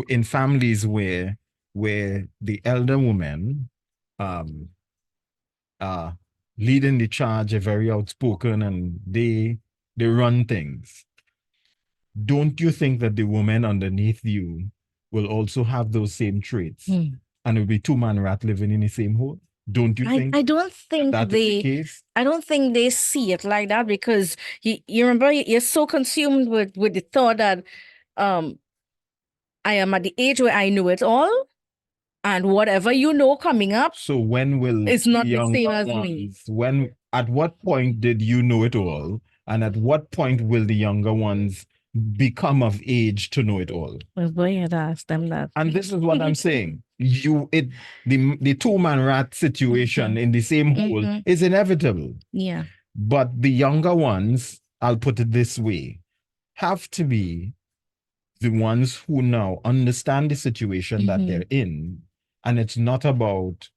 In families where the elder woman uh leading the charge, are very outspoken, and they run things. Don't you think that the woman underneath you will also have those same traits? Mm. And it'll be two-man rat living in the same home? Don't you think I don't think that is the case? I don't think they see it like that because you remember you're so consumed with the thought that I am at the age where I know it all, and whatever you know coming up, So when will it's not the younger same as me. ones, at what point did you know it all? And at what point will the younger ones become of age to know it all? Well, boy, you had to ask them that. And this is what I'm saying. The two-man rat situation in the same hole Mhm. is inevitable. Yeah. But the younger ones, I'll put it this way, have to be the ones who now understand the situation that Mhm. they're in. And it's not about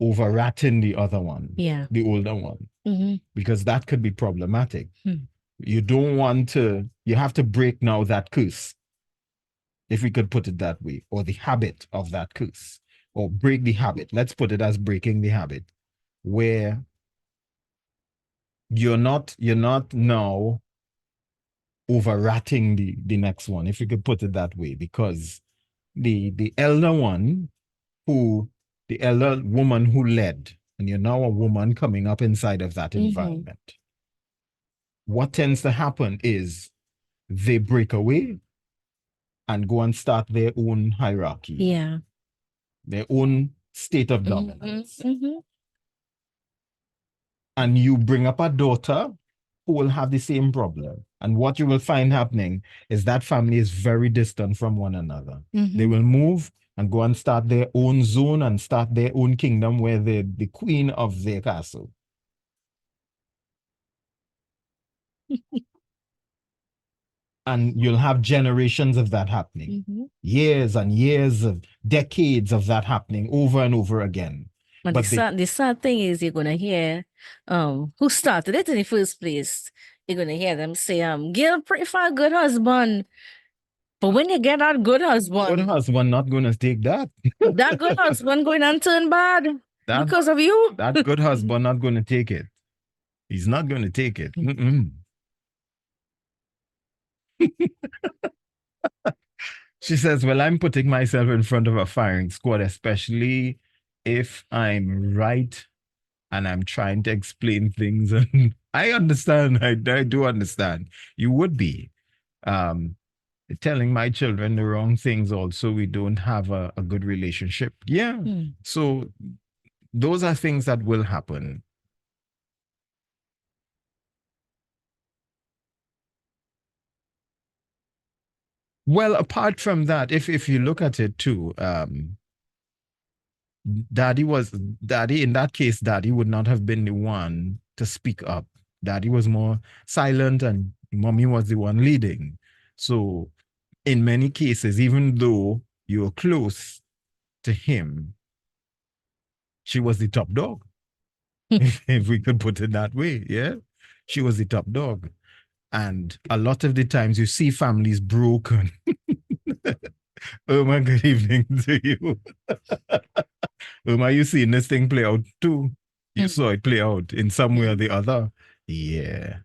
over-ratting the other one, Yeah. the older one, Mhm. because that could be problematic. Hmm. You don't want to, you have to break now that curse, if we could put it that way, or the habit of that curse, or break the habit. Let's put it as breaking the habit, where you're not now over-ratting the next one, if you could put it that way, because the elder one the elder woman who led, and you're now a woman coming up inside of that environment. What tends to happen is they break away and go and start their own hierarchy, Yeah. their own state of dominance. Mhm. And you bring up a daughter who will have the same problem. And what you will find happening is that family is very distant from one another. They Mhm. will move and go and start their own zone and start their own kingdom where they're the queen of their castle. And you'll have generations of that happening. Mhm. Years and years of decades of that happening over and over again. But But the sad thing is you're gonna hear who started it in the first place. You're gonna hear them say, Gil, pray for a good husband. But when you get that good good husband, husband not going to take that. that good husband going and turn bad because of you. That good husband not going to take it. He's not going to take it. Mm-mm. She says, well, I'm putting myself in front of a firing squad, especially if I'm right and I'm trying to explain things. And I understand. I do understand. You would be. Telling my children the wrong things also, we don't have a good relationship. Yeah. So those are things that will happen. Well, apart from that, if you look at it too, daddy in that case, daddy would not have been the one to speak up. Daddy was more silent and mommy was the one leading. So in many cases, even though you're close to him, she was the top dog. If we could put it that way, yeah. She was the top dog. And a lot of the times you see families broken. Oh my good evening to you. Are you seeing this thing play out too? You saw it play out in some way or the other. Yeah.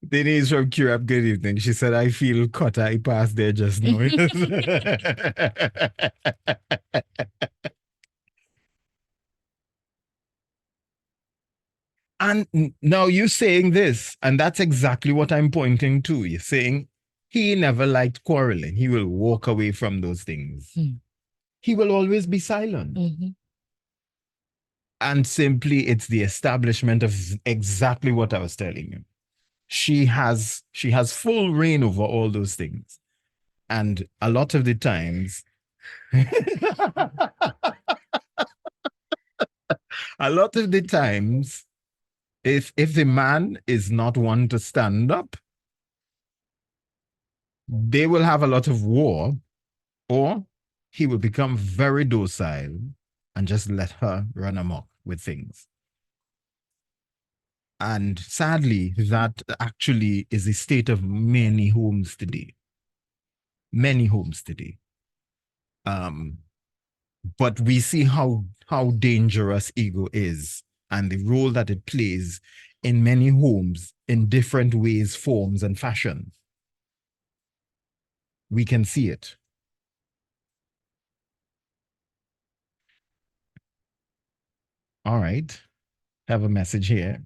Denise from Curab, good evening. She said, I feel cut I passed there just now. And now you're saying this, and that's exactly what I'm pointing to. You're saying he never liked quarreling. He will walk away from those things. He will always be silent. And simply, it's the establishment of exactly what I was telling you. She has full reign over all those things. And a lot of the times, if the man is not one to stand up, they will have a lot of war, or he will become very docile and just let her run amok with things. And sadly, that actually is the state of many homes today. Many homes today. But we see how dangerous ego is and the role that it plays in many homes in different ways, forms, and fashions. We can see it. All right. Have a message here.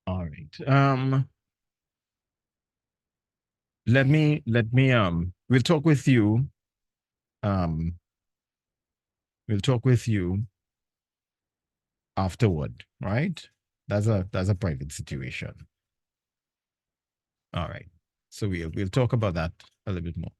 All right. Let me we'll talk with you. We'll talk with you afterward, right? That's a private situation. All right. So we'll talk about that a little bit more.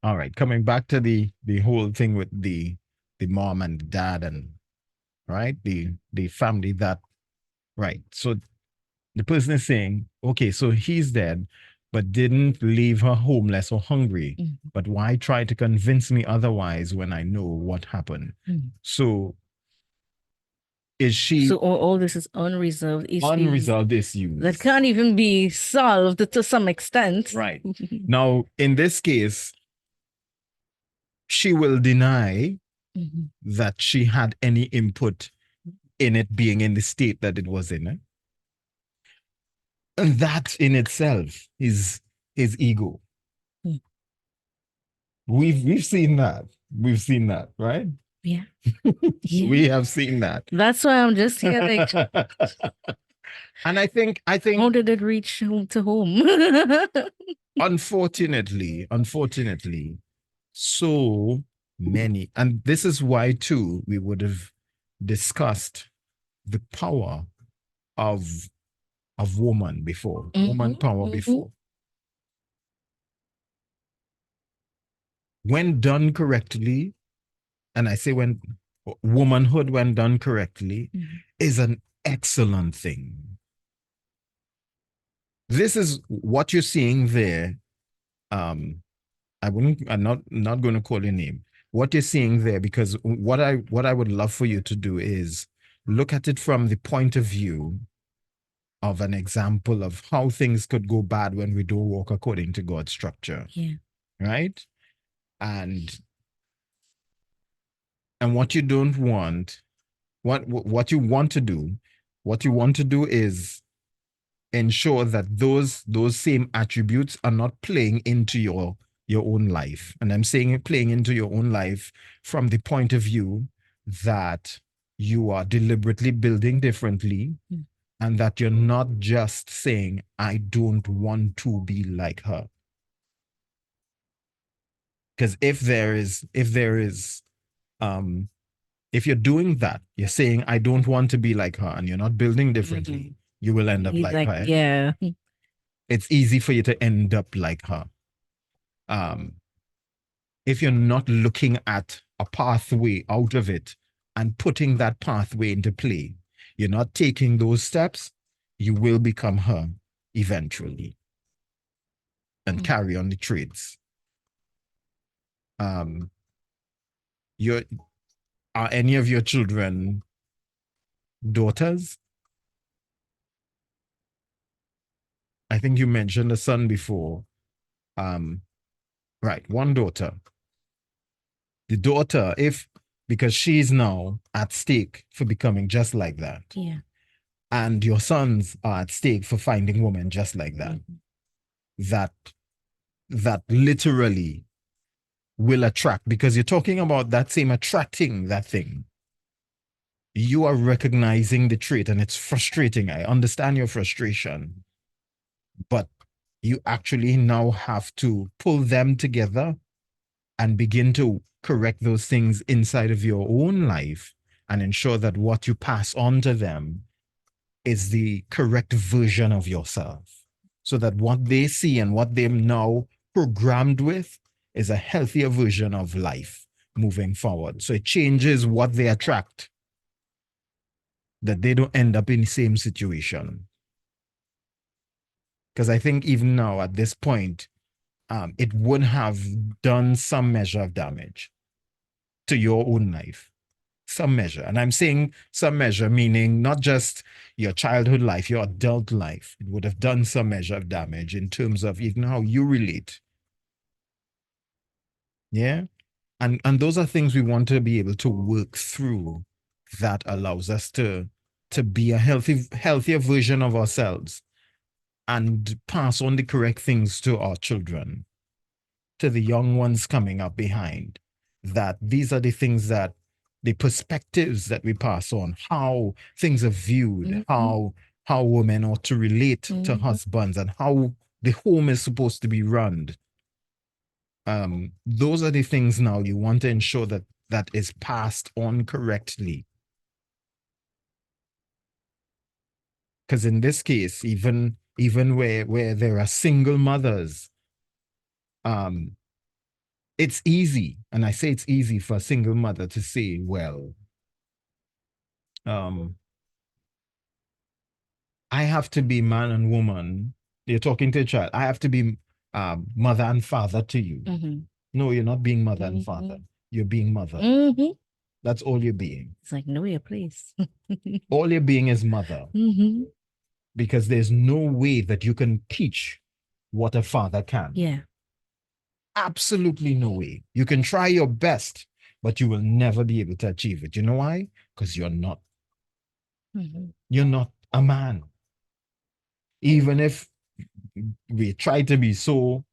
All right, coming back to the whole thing with the mom and the dad, and right, the family that, right. So the person is saying, okay, so he's dead, but didn't leave her homeless or hungry. But why try to convince me otherwise when I know what happened? So is she So all this is unresolved issues unresolved issues that can't even be solved to some extent. Right. Now, in this case, she will deny that she had any input in it being in the state that it was in. And that in itself is his ego. We've seen that. We've seen that, right? Yeah. We have seen that. That's why I'm just here like, and I think how did it reach home to home? unfortunately, so many, and this is why too we would have discussed the power of woman before, woman power before. When done correctly, and I say when womanhood, when done correctly, is an excellent thing. This is what you're seeing there. I'm not going to call your name. What you're seeing there, because what I would love for you to do is look at it from the point of view of an example of how things could go bad when we don't walk according to God's structure. Yeah. Right? And what you don't want, what you want to do is ensure that those same attributes are not playing into your own life. And I'm saying playing into your own life from the point of view that you are deliberately building differently, and that you're not just saying, I don't want to be like her. Because if you're doing that, you're saying, I don't want to be like her, and you're not building differently, you will end up like her. Yeah. It's easy for you to end up like her. If you're not looking at a pathway out of it and putting that pathway into play, you're not taking those steps, you will become her eventually. and carry on the traits. Your Are any of your children daughters? I think you mentioned a son before. Right, one daughter. The daughter, because she's now at stake for becoming just like that. Yeah. And your sons are at stake for finding women just like that. That literally will attract, because you're talking about that same attracting that thing. You are recognizing the trait, and it's frustrating. I understand your frustration, but you actually now have to pull them together and begin to correct those things inside of your own life and ensure that what you pass on to them is the correct version of yourself, so that what they see and what they're now programmed with is a healthier version of life moving forward. So it changes what they attract, that they don't end up in the same situation. Because I think even now at this point, it would have done some measure of damage to your own life. Some measure. And I'm saying some measure, meaning not just your childhood life, your adult life. It would have done some measure of damage in terms of even how you relate. Yeah? And those are things we want to be able to work through, that allows us to be a healthier version of ourselves and pass on the correct things to our children, to the young ones coming up behind, that these are the things that, the perspectives that we pass on, how things are viewed, how women ought to relate to husbands, and how the home is supposed to be run. Those are the things now you want to ensure that is passed on correctly. Because in this case, even where there are single mothers, it's easy, and I say it's easy for a single mother to say, well, I have to be man and woman. You're talking to a child. I have to be mother and father to you. No, you're not being mother and father. You're being mother. That's all you're being. It's like, know your place. All you're being is mother. Because there's no way that you can teach what a father can. Yeah. Absolutely no way. You can try your best, but you will never be able to achieve it. You know why? Because you're not. You're not a man. Even if we try to be so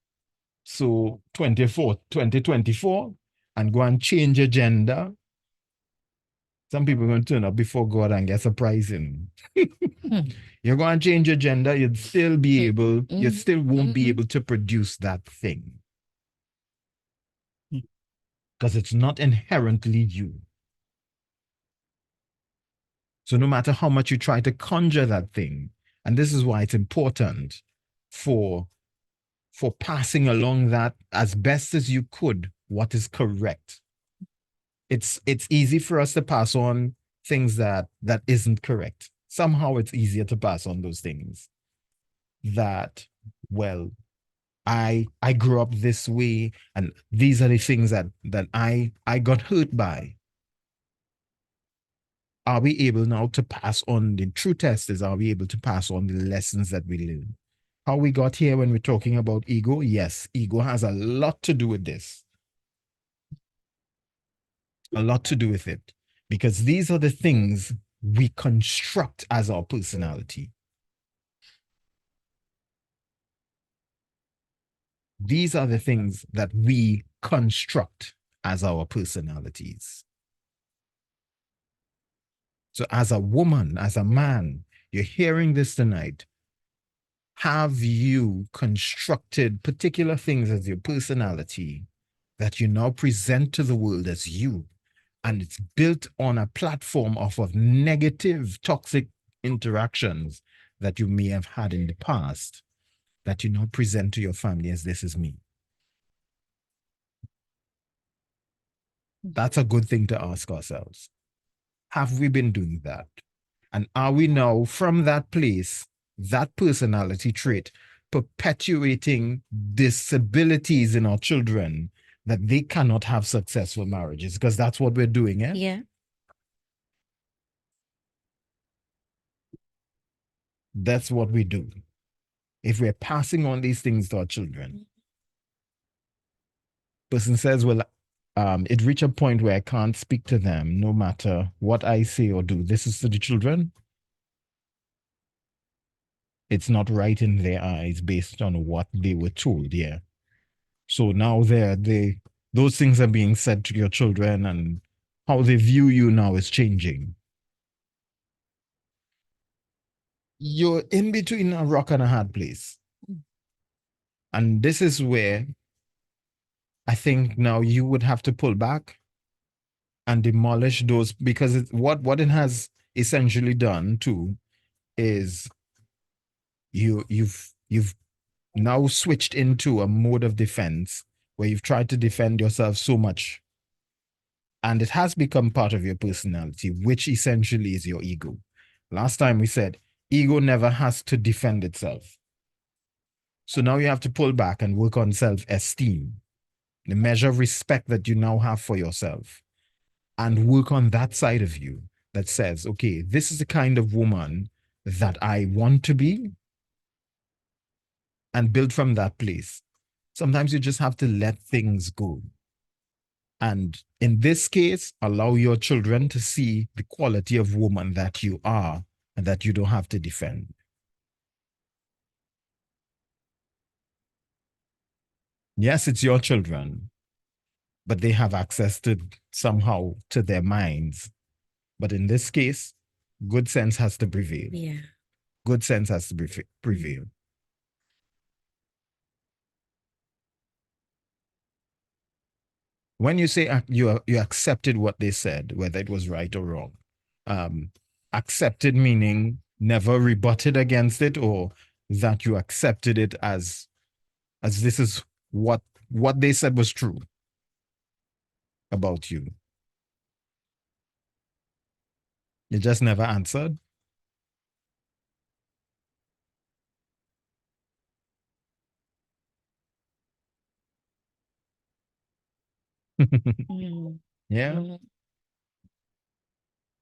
2024 and go and change your gender, some people are going to turn up before God and get surprising. You're going to change your gender, you'd still be able, you still won't be able to produce that thing. Because it's not inherently you. So no matter how much you try to conjure that thing, and this is why it's important for passing along that as best as you could, what is correct. It's easy for us to pass on things that isn't correct. Somehow it's easier to pass on those things that, well, I grew up this way, and these are the things that I got hurt by. Are we able now to pass on? The true test is, are we able to pass on the lessons that we learn? How we got here when we're talking about ego? Yes, ego has a lot to do with this. A lot to do with it. Because these are the things we construct as our personality. These are the things that we construct as our personalities. So as a woman, as a man, you're hearing this tonight, have you constructed particular things as your personality that you now present to the world as you? And it's built on a platform of negative, toxic interactions that you may have had in the past, that you now present to your family as, this is me. That's a good thing to ask ourselves. Have we been doing that? And are we now, from that place, that personality trait, perpetuating disabilities in our children that they cannot have successful marriages, because that's what we're doing, eh? Yeah. That's what we do. If we're passing on these things to our children, person says, well, it reached a point where I can't speak to them no matter what I say or do. This is to the children. It's not right in their eyes based on what they were told, yeah. So now those things are being said to your children, and how they view you now is changing. You're in between a rock and a hard place. And this is where I think now you would have to pull back and demolish those, because what it has essentially done too is you've now switched into a mode of defense where you've tried to defend yourself so much, and it has become part of your personality, which essentially is your ego. Last time we said ego never has to defend itself. So now you have to pull back and work on self-esteem, the measure of respect that you now have for yourself, and work on that side of you that says, okay, this is the kind of woman that I want to be, and build from that place. Sometimes you just have to let things go. And in this case, allow your children to see the quality of woman that you are and that you don't have to defend. Yes, it's your children, but they have access to somehow to their minds. But in this case, good sense has to prevail. Yeah. Good sense has to prevail. When you say you accepted what they said, whether it was right or wrong, accepted meaning never rebutted against it, or that you accepted it as this is what they said was true about you. You just never answered. Mm. Yeah. Mhm.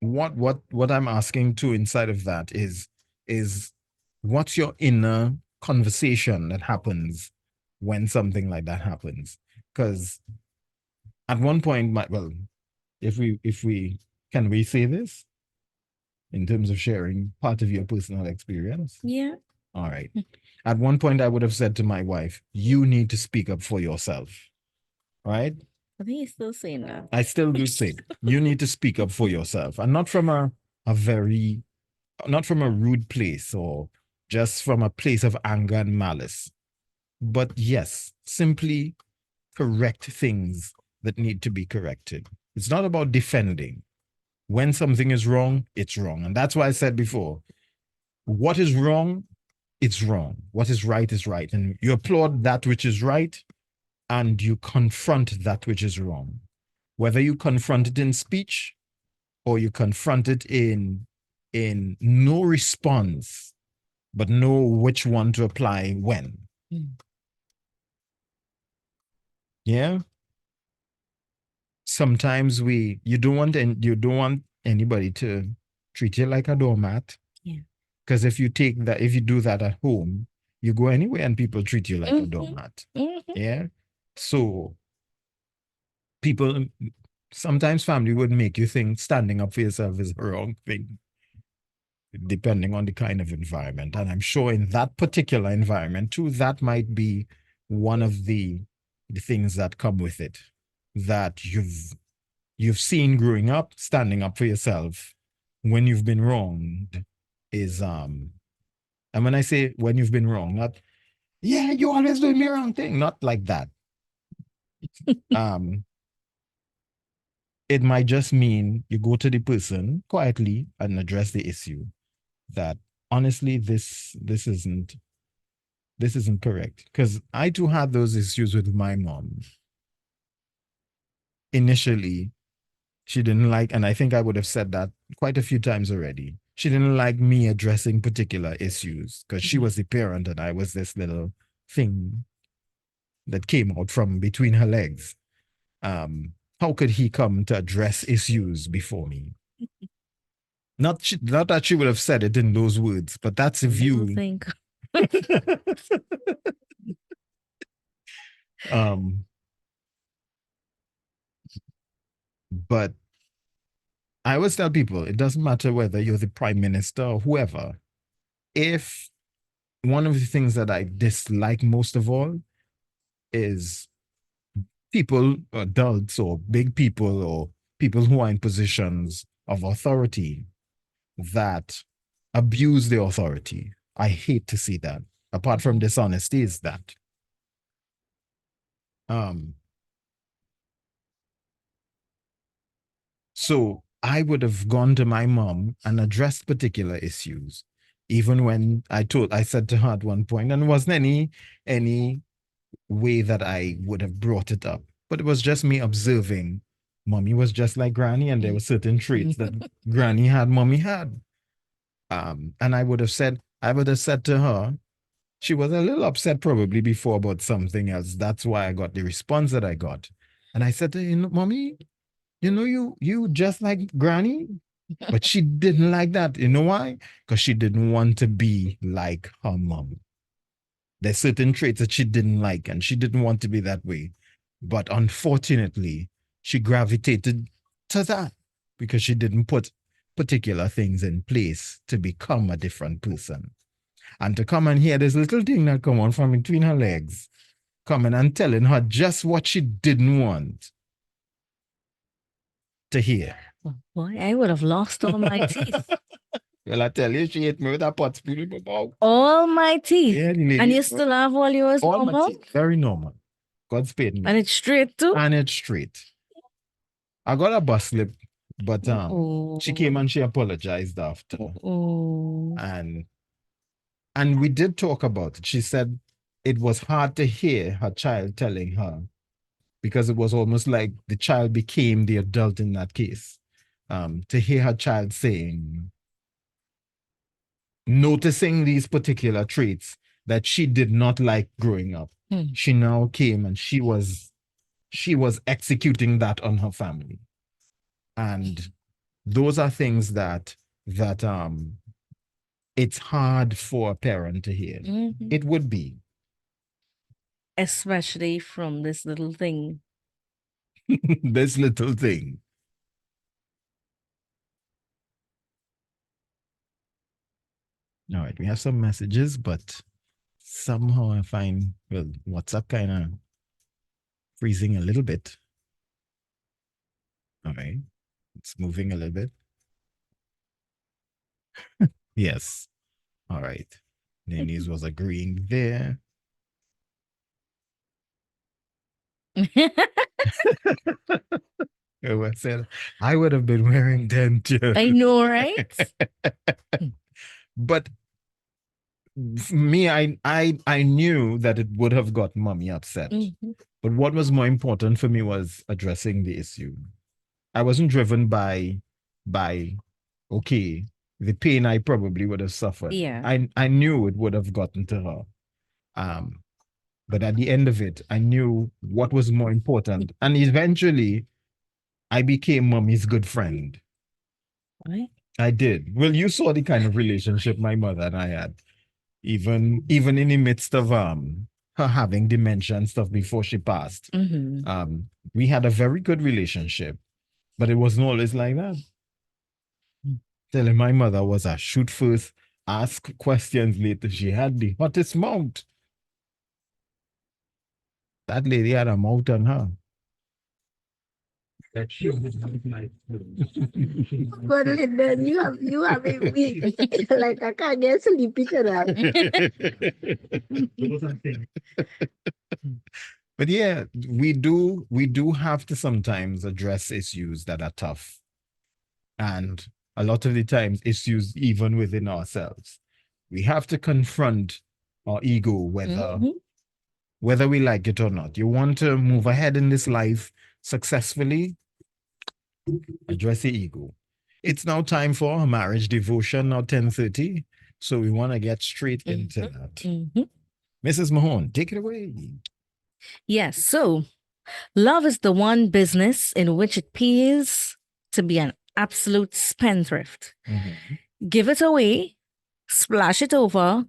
What I'm asking too inside of that is what's your inner conversation that happens when something like that happens? Because at one point, if we can we say this in terms of sharing part of your personal experience? Yeah. All right. At one point, I would have said to my wife, you need to speak up for yourself. Right? I think he's still saying that. I still do say you need to speak up for yourself, and not from a not from a rude place or just from a place of anger and malice, but yes, simply correct things that need to be corrected. It's not about defending. When something is wrong, it's wrong. And that's why I said before, what is wrong, it's wrong. What is right is right. And you applaud that which is right, and you confront that which is wrong. Whether you confront it in speech or you confront it in no response, but know which one to apply when. Mm. Yeah. Sometimes you don't want anybody to treat you like a doormat. Yeah. Because if you do that at home, you go anywhere and people treat you like a Mhm. doormat. Mhm. Yeah. So sometimes family would make you think standing up for yourself is the wrong thing, depending on the kind of environment. And I'm sure in that particular environment too, that might be one of the things that come with it, that you've seen growing up. Standing up for yourself when you've been wronged is and when I say when you've been wrong, not, yeah, you always doing me wrong thing, not like that. It might just mean you go to the person quietly and address the issue, that honestly, this isn't correct. Because I too had those issues with my mom. Initially, she didn't like, and I think I would have said that quite a few times already. she didn't like me addressing particular issues because she was the parent and I was this little thing that came out from between her legs. How could he come to address issues before me? Not that she would have said it in those words, but that's a I view. don't think. But I always tell people, it doesn't matter whether you're the prime minister or whoever. If one of the things that I dislike most of all is people, adults or big people or people who are in positions of authority that abuse the authority. I hate to see that. Apart from dishonesty is that. So I would have gone to my mom and addressed particular issues, even when I said to her at one point, and it wasn't any way that I would have brought it up, but it was just me observing. Mommy was just like Granny, and there were certain traits that Granny had, Mommy had. And I would have said to her, she was a little upset probably before about something else. That's why I got the response that I got. And I said to her, Mommy, you just like Granny, but she didn't like that. You know why? Because she didn't want to be like her mom. There's certain traits that she didn't like, and she didn't want to be that way. But unfortunately, she gravitated to that because she didn't put particular things in place to become a different person. And to come and hear this little thing that come on from between her legs, coming and telling her just what she didn't want to hear. Oh, boy, I would have lost all my teeth. Well, I tell you, she hit me with a pot spoon in my mouth. All my teeth. Yeah, And you still have all yours all my normal? teeth, very normal. God spared me. And it's straight too? And it's straight. I got a bus slip, but she came and she apologized after. And we did talk about it. She said it was hard to hear her child telling her because it was almost like the child became the adult in that case. To hear her child noticing these particular traits that she did not like growing up. She now came and she was executing that on her family. And those are things that it's hard for a parent to hear. It would be. Especially from this little thing. This little thing. All right, we have some messages, but somehow I find, well, WhatsApp kind of freezing a little bit. All right, it's moving a little bit. Yes. All right. Denise was agreeing there. I said, I would have been wearing them too. I know, right? But me, I knew that it would have got mommy upset. But what was more important for me was addressing the issue. I wasn't driven by okay, the pain I probably would have suffered. Yeah. I knew it would have gotten to her. But at the end of it, I knew what was more important. And eventually, I became mommy's good friend. Right. I did. Well, you saw the kind of relationship my mother and I had. Even in the midst of her having dementia and stuff before she passed. We had a very good relationship, but it wasn't always like that. Telling my mother was a shoot first, ask questions later. She had the hottest mouth. That lady had a mouth on her. But Linda, you have a week. Like I can't get sleepy tonight. But yeah, we do have to sometimes address issues that are tough. And a lot of the times issues even within ourselves. We have to confront our ego, whether we like it or not. You want to move ahead in this life successfully, address the ego. It's now time for our marriage devotion, now 10:30. So we want to get straight into that. Mrs. Mahon, take it away. Yes. So love is the one business in which it pays to be an absolute spendthrift. Give it away, splash it over,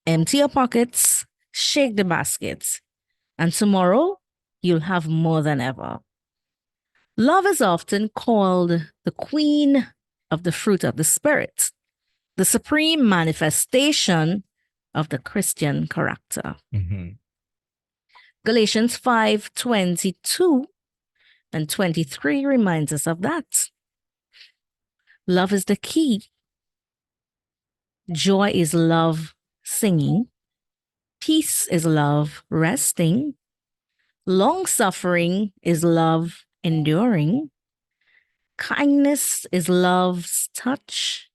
empty your pockets, shake the baskets, and tomorrow you'll have more than ever. Love is often called the queen of the fruit of the Spirit, the supreme manifestation of the Christian character. Galatians 5:22 and 23 reminds us of that. Love is the key. Joy is love singing. Peace is love resting. Long suffering is love enduring. Kindness is love's touch.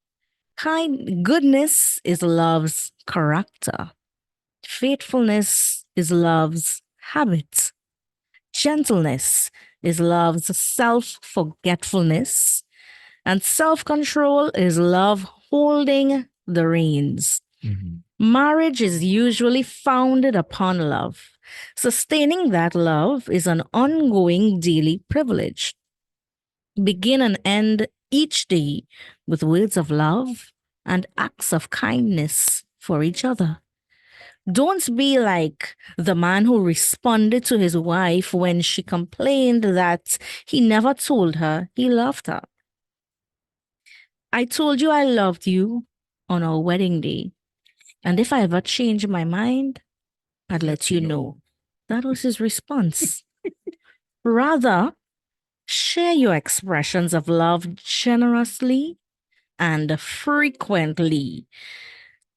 Goodness is love's character. Faithfulness is love's habit. Gentleness is love's self-forgetfulness. And self-control is love holding the reins. Marriage is usually founded upon love. Sustaining that love is an ongoing daily privilege. Begin and end each day with words of love and acts of kindness for each other. Don't be like the man who responded to his wife when she complained that he never told her he loved her. I told you I loved you on our wedding day. And if I ever change my mind, I'd let you know. That was his response. Rather, share your expressions of love generously and frequently.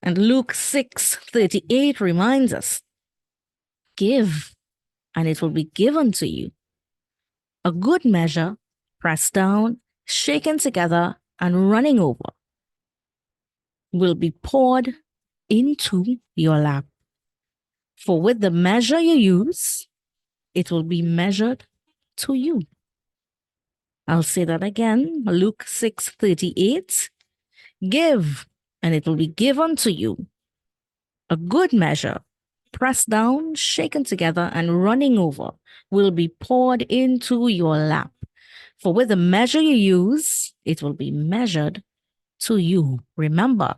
And Luke 6:38 reminds us, give, and it will be given to you. A good measure, pressed down, shaken together, and running over, will be poured into your lap. For with the measure you use, it will be measured to you. I'll say that again. Luke 6:38. Give, and it will be given to you. A good measure, pressed down, shaken together, and running over, will be poured into your lap. For with the measure you use, it will be measured to you. Remember,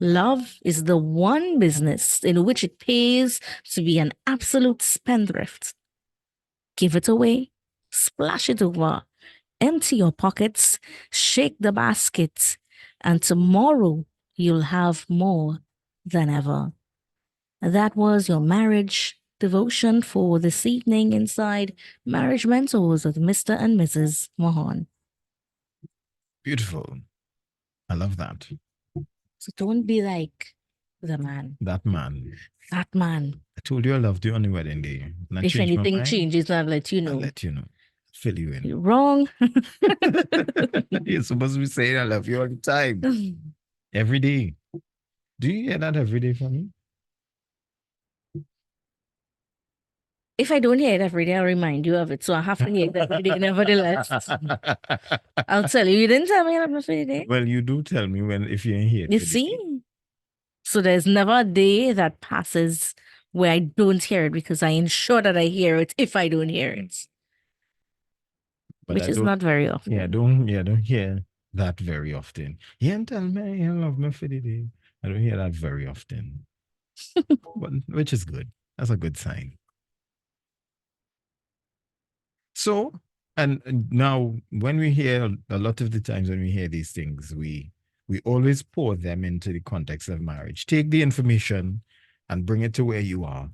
love is the one business in which it pays to be an absolute spendthrift. Give it away, splash it over, empty your pockets, shake the basket, and tomorrow you'll have more than ever. That was your marriage devotion for this evening inside Marriage Mentors with Mr. and Mrs. Mahon. Beautiful. I love that. So don't be like the man. That man. That man. I told you I loved you on the wedding day. And I If changed my anything mind. changes, I'll let you I'll know. let you know. Fill you in. You're wrong. You're supposed to be saying I love you all the time. Every day. Do you hear that every day from me? If I don't hear it every day, I'll remind you of it. So I have to hear it every day, nevertheless. I'll tell you. You didn't tell me on my day. Well, you do tell me when if you ain't here. You today. see? So there's never a day that passes where I don't hear it because I ensure that I hear it if I don't hear it. But Which I is don't- not very often. Yeah, don't hear that very often. You ain't tell me you love me for the day. I don't hear that very often. But, which is good. That's a good sign. So, and now when we hear a lot of the times when we hear these things, we always pour them into the context of marriage. Take the information and bring it to where you are.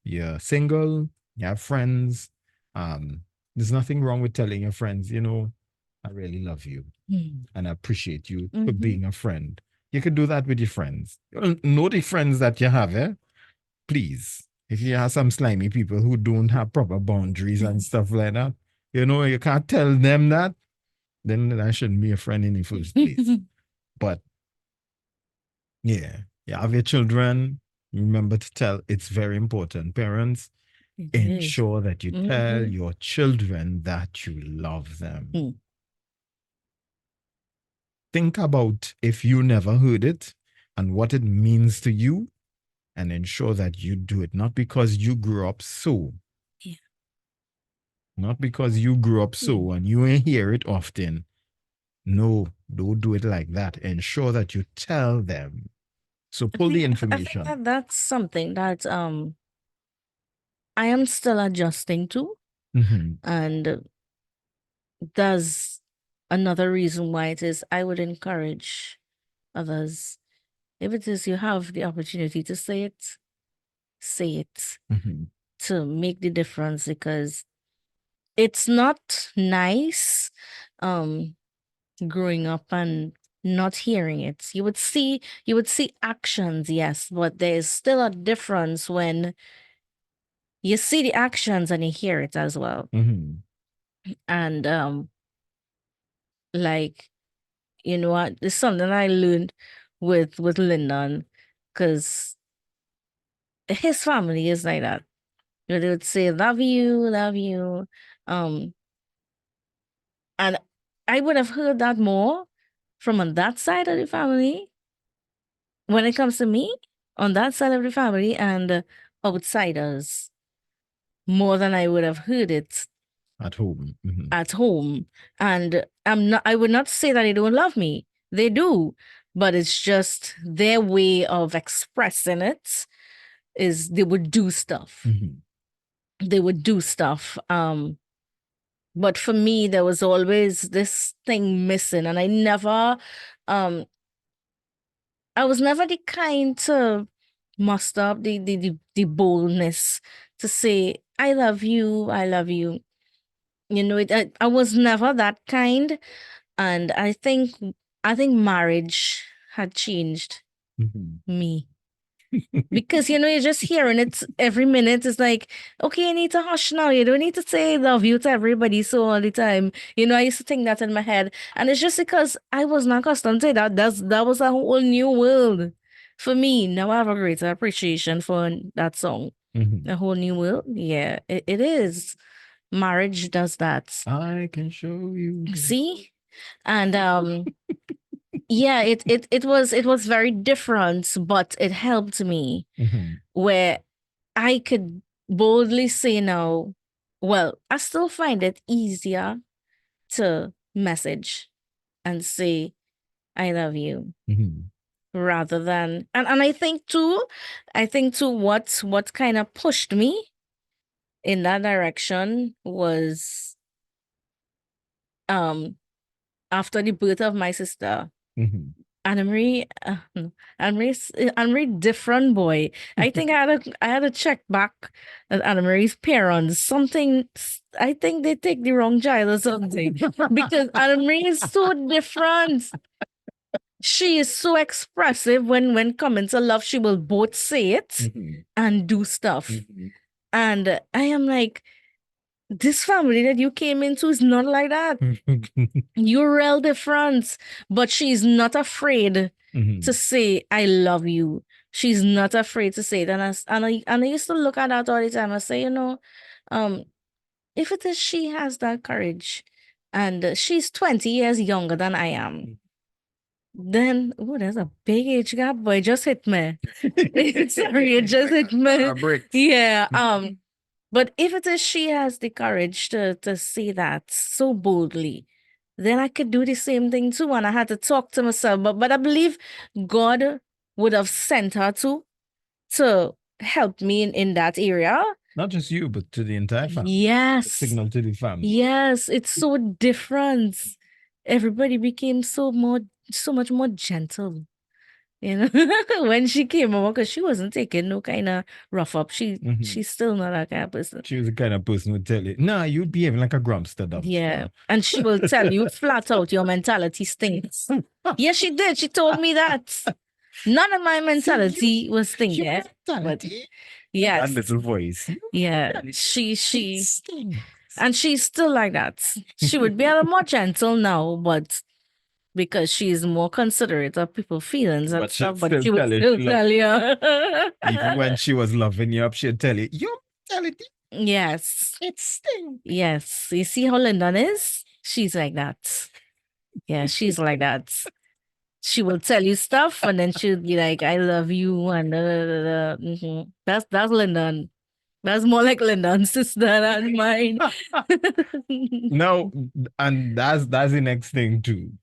You're single, you have friends. There's nothing wrong with telling your friends, you know, I really love you and I appreciate you for being a friend. You could do that with your friends. Know the friends that you have, eh? Please. If you have some slimy people who don't have proper boundaries and stuff like that, you know, you can't tell them that, then that shouldn't be a friend in the first place. But yeah, you have your children. Remember to tell, it's very important. Parents, ensure that you tell your children that you love them. think about if you never heard it and what it means to you, and ensure that you do it, not because you grew up so. Yeah. Not because you grew up so and you ain't hear it often. No, don't do it like that. Ensure that you tell them. So pull the I think information. that's something that I am still adjusting to, Mhm. and that's another reason why it is I would encourage others. If it is you have the opportunity to say it Mhm. to make the difference, because it's not nice growing up and not hearing it. You would see actions, yes, but there's still a difference when you see the actions and you hear it as well. Mhm. And like, you know what, it's something I learned with Lyndon, because his family is like that. You know, they would say love you. Um and I would have heard that more from on that side of the family when it comes to me, on that side of the family, and outsiders, more than I would have heard it At home. Mhm. at home. And I would not say that they don't love me. They do. But it's just their way of expressing it is they would do stuff. Mhm. They would do stuff. But for me, there was always this thing missing, and I was never the kind to muster up the boldness to say, I love you, I love you. You know, I was never that kind. And I think marriage had changed Mhm. me. Because you're just hearing it every minute. It's like, okay, you need to hush now. You don't need to say love you to everybody so all the time. I used to think that in my head. And it's just because I was not accustomed to that. That was a whole new world for me. Now I have a greater appreciation for that song. Mhm. A whole new world. Yeah, it is. Marriage does that. I can show you. See? And yeah, it was very different, but it helped me, Mhm. where I could boldly say no. Well, I still find it easier to message and say I love you, Mhm. rather than, and I think too what kind of pushed me in that direction was um after the birth of my sister. Mhm. Anna Marie, Anna Marie, different boy. I think I had to check back at Anna Marie's parents. Something, I think they take the wrong child or something, because Anna Marie is so different. She is so expressive when coming to love. She will both say it Mhm. and do stuff. Mhm. And I am like, this family that you came into is not like that. You're real different. But she's not afraid Mhm. to say, I love you. She's not afraid to say it. And I used to look at that all the time. I say, um, if it is she has that courage, and she's 20 years younger than I am, then, oh, there's a big age gap, boy, just hit me. Sorry, it just hit me. Bricks. Yeah. But if it is she has the courage to say that so boldly, then I could do the same thing too. And I had to talk to myself. But I believe God would have sent her to help me in that area. Not just you, but to the entire family. Yes. Signal to the family. Yes, it's so different. Everybody became so much more gentle. When she came over, because she wasn't taking no kind of rough up. Mhm. She's still not that kind of person. She was the kind of person who would tell you, nah, you'd behave like a grumpster dumpster. Yeah. And she will tell you flat out your mentality stinks. Yes, she did. She told me that. None of my mentality was stinking. Your But mentality. yes. That little voice. Yeah. She Stinks. and she's still like that. She would be a little more gentle now, but because she's more considerate of people's feelings and But she'd stuff, but still she would tell you still she tell you. Even when she was loving you up, she'd tell you, your mentality, Yes. it stinks. Yes. You see how Lyndon is? She's like that. Yeah, she's like that. she will tell you stuff and then she'll be like, I love you and da, da, da, da. That's Lyndon. That's more like Lyndon's sister than mine. No, and that's the next thing too.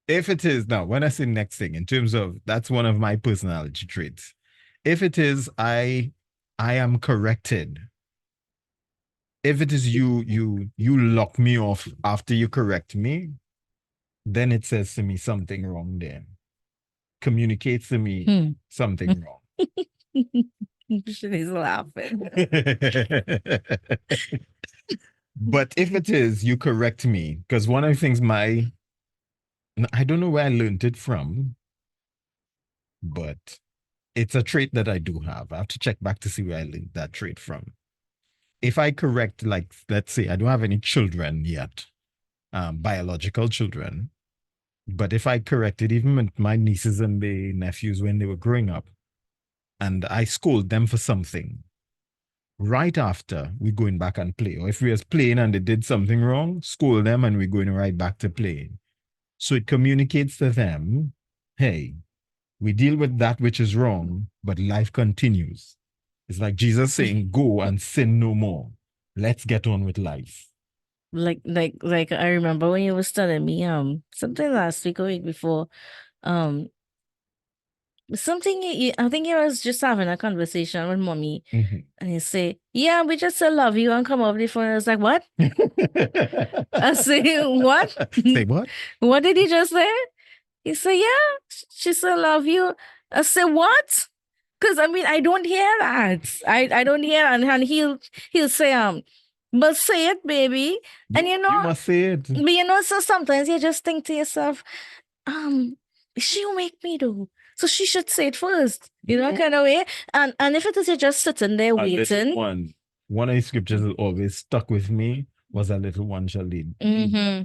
If it is now, when I say next thing, in terms of that's one of my personality traits. If it is I am corrected. If it is you lock me off after you correct me, then it says to me something wrong there. Communicates to me something wrong. She's laughing. But if it is you correct me, because one of the things I don't know where I learned it from, but it's a trait that I do have. I have to check back to see where I learned that trait from. If I correct, like, let's say I don't have any children yet, biological children, but if I corrected even with my nieces and the nephews when they were growing up, and I scold them for something, right after we going back and play, or if we was playing and they did something wrong, scold them and we're going right back to playing. So it communicates to them, hey, we deal with that which is wrong, but life continues. It's like Jesus saying, go and sin no more. Let's get on with life. Like I remember when you was telling me something last week or week before, something I think you was just having a conversation with mommy, and you say, yeah, we just love you and come over the phone. I was like, what? I say, what? Say what? What did he just say? He said, yeah, she said love you. I said, what? Because I mean, I don't hear that. I don't hear, and he'll say, but say it, baby. And you must say it. But so sometimes you just think to yourself, she'll make me do. So she should say it first, kind of way. And if it is you're just sitting there waiting. One of the scriptures that always stuck with me was a little one shall lead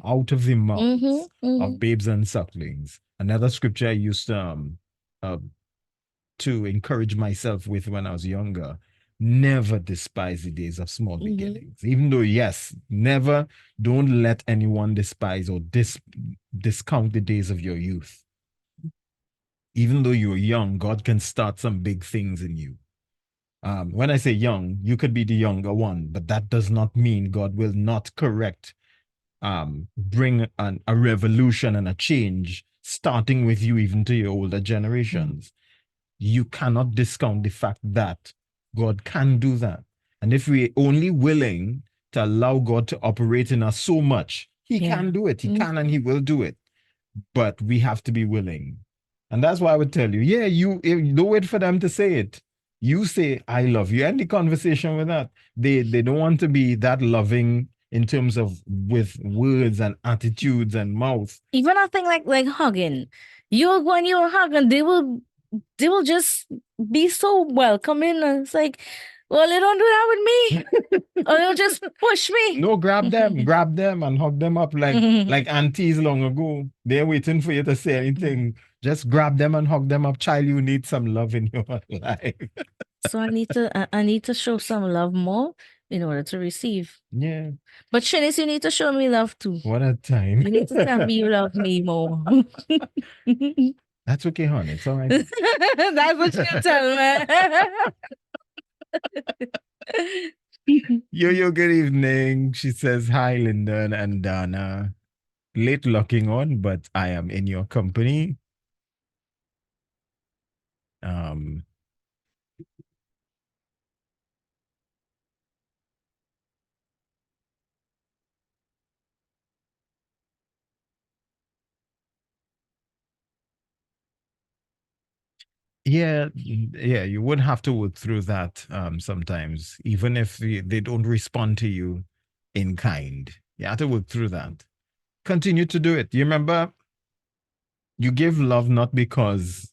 out of the mouths of babes and sucklings. Another scripture I used to encourage myself with when I was younger: never despise the days of small beginnings. Even though, yes, don't let anyone despise or discount the days of your youth. Even though you're young, God can start some big things in you. When I say young, you could be the younger one, but that does not mean God will not bring a revolution and a change, starting with you even to your older generations. You cannot discount the fact that God can do that. And if we're only willing to allow God to operate in us so much, he can do it. He can and he will do it. But we have to be willing. And that's why I would tell you, you don't wait for them to say it. You say, I love you. End the conversation with that. They don't want to be that loving in terms of with words and attitudes and mouth. Even a thing like hugging. When you're hugging, they will just be so welcoming. And it's like, well, they don't do that with me. Or they'll just push me. No, grab them and hug them up like aunties long ago. They're waiting for you to say anything. Just grab them and hug them up. Child, you need some love in your life. So I need to show some love more in order to receive. Yeah. But Shanice, you need to show me love too. What a time. You need to tell me you love me more. That's okay, honey. It's all right. That's what you tell me. Yo, good evening. She says, hi, Lyndon and Dana. Late locking on, but I am in your company. Yeah, you would have to work through that sometimes, even if they don't respond to you in kind. You have to work through that. Continue to do it. You remember, you give love not because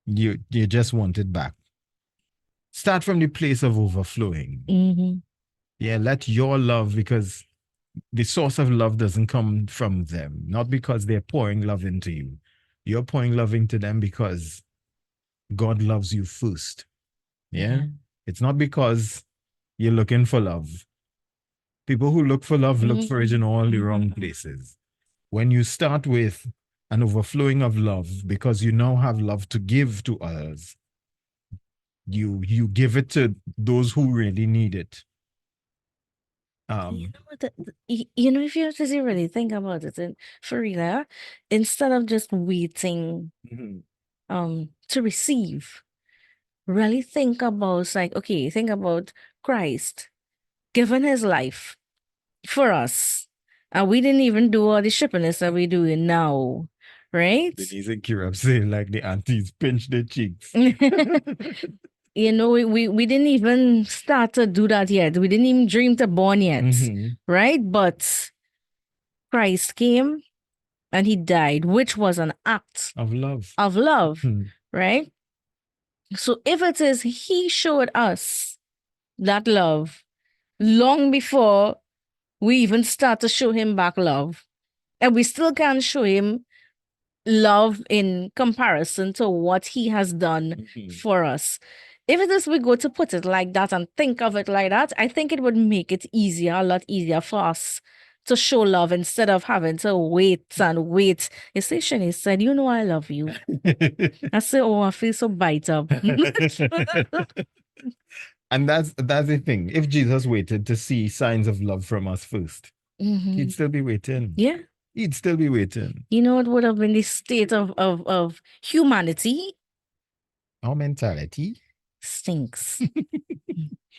you just want it back. Start from the place of overflowing. Yeah, let your love, because the source of love doesn't come from them, not because they're pouring love into you. You're pouring love into them because God loves you first. Yeah? It's not because you're looking for love. People who look for love look for it in all the wrong places. When you start with, an overflowing of love, because you now have love to give to others. You give it to those who really need it. You know what? You know, if you have to really think about it, and for real, instead of just waiting to receive, really think about, like, okay, think about Christ giving his life for us. And we didn't even do all the shippiness that we're doing now, right? Denise and Kira saying like the aunties pinch their cheeks. You know, we didn't even start to do that yet. We didn't even dream to born yet, right? But Christ came and he died, which was an act of love. Of love, right? So if it is he showed us that love long before we even start to show him back love, and we still can't show him love in comparison to what he has done for us. If it is we go to put it like that and think of it like that, I think it would make it easier, a lot easier for us to show love instead of having to wait and wait. You see, Shani said, you know, I love you. I said, oh, I feel so bite up. And that's the thing. If Jesus waited to see signs of love from us first, he'd still be waiting. Yeah. He'd still be waiting. You know what would have been the state of humanity? Our mentality stinks.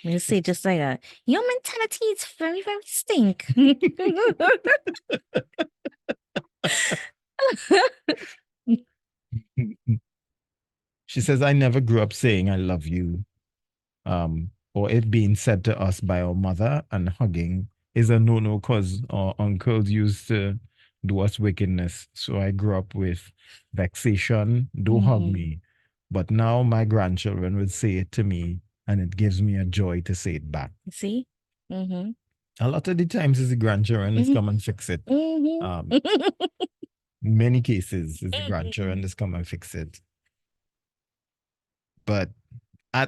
You say just like that. Your mentality is very, very stink. She says, I never grew up saying I love you. Or it being said to us by our mother, and hugging is a no-no because our uncles used to do us wickedness. So I grew up with vexation, don't hug me. But now my grandchildren would say it to me, and it gives me a joy to say it back. See? A lot of the times it's the grandchildren that's come and fix it. In many cases, it's the grandchildren that's come and fix it. But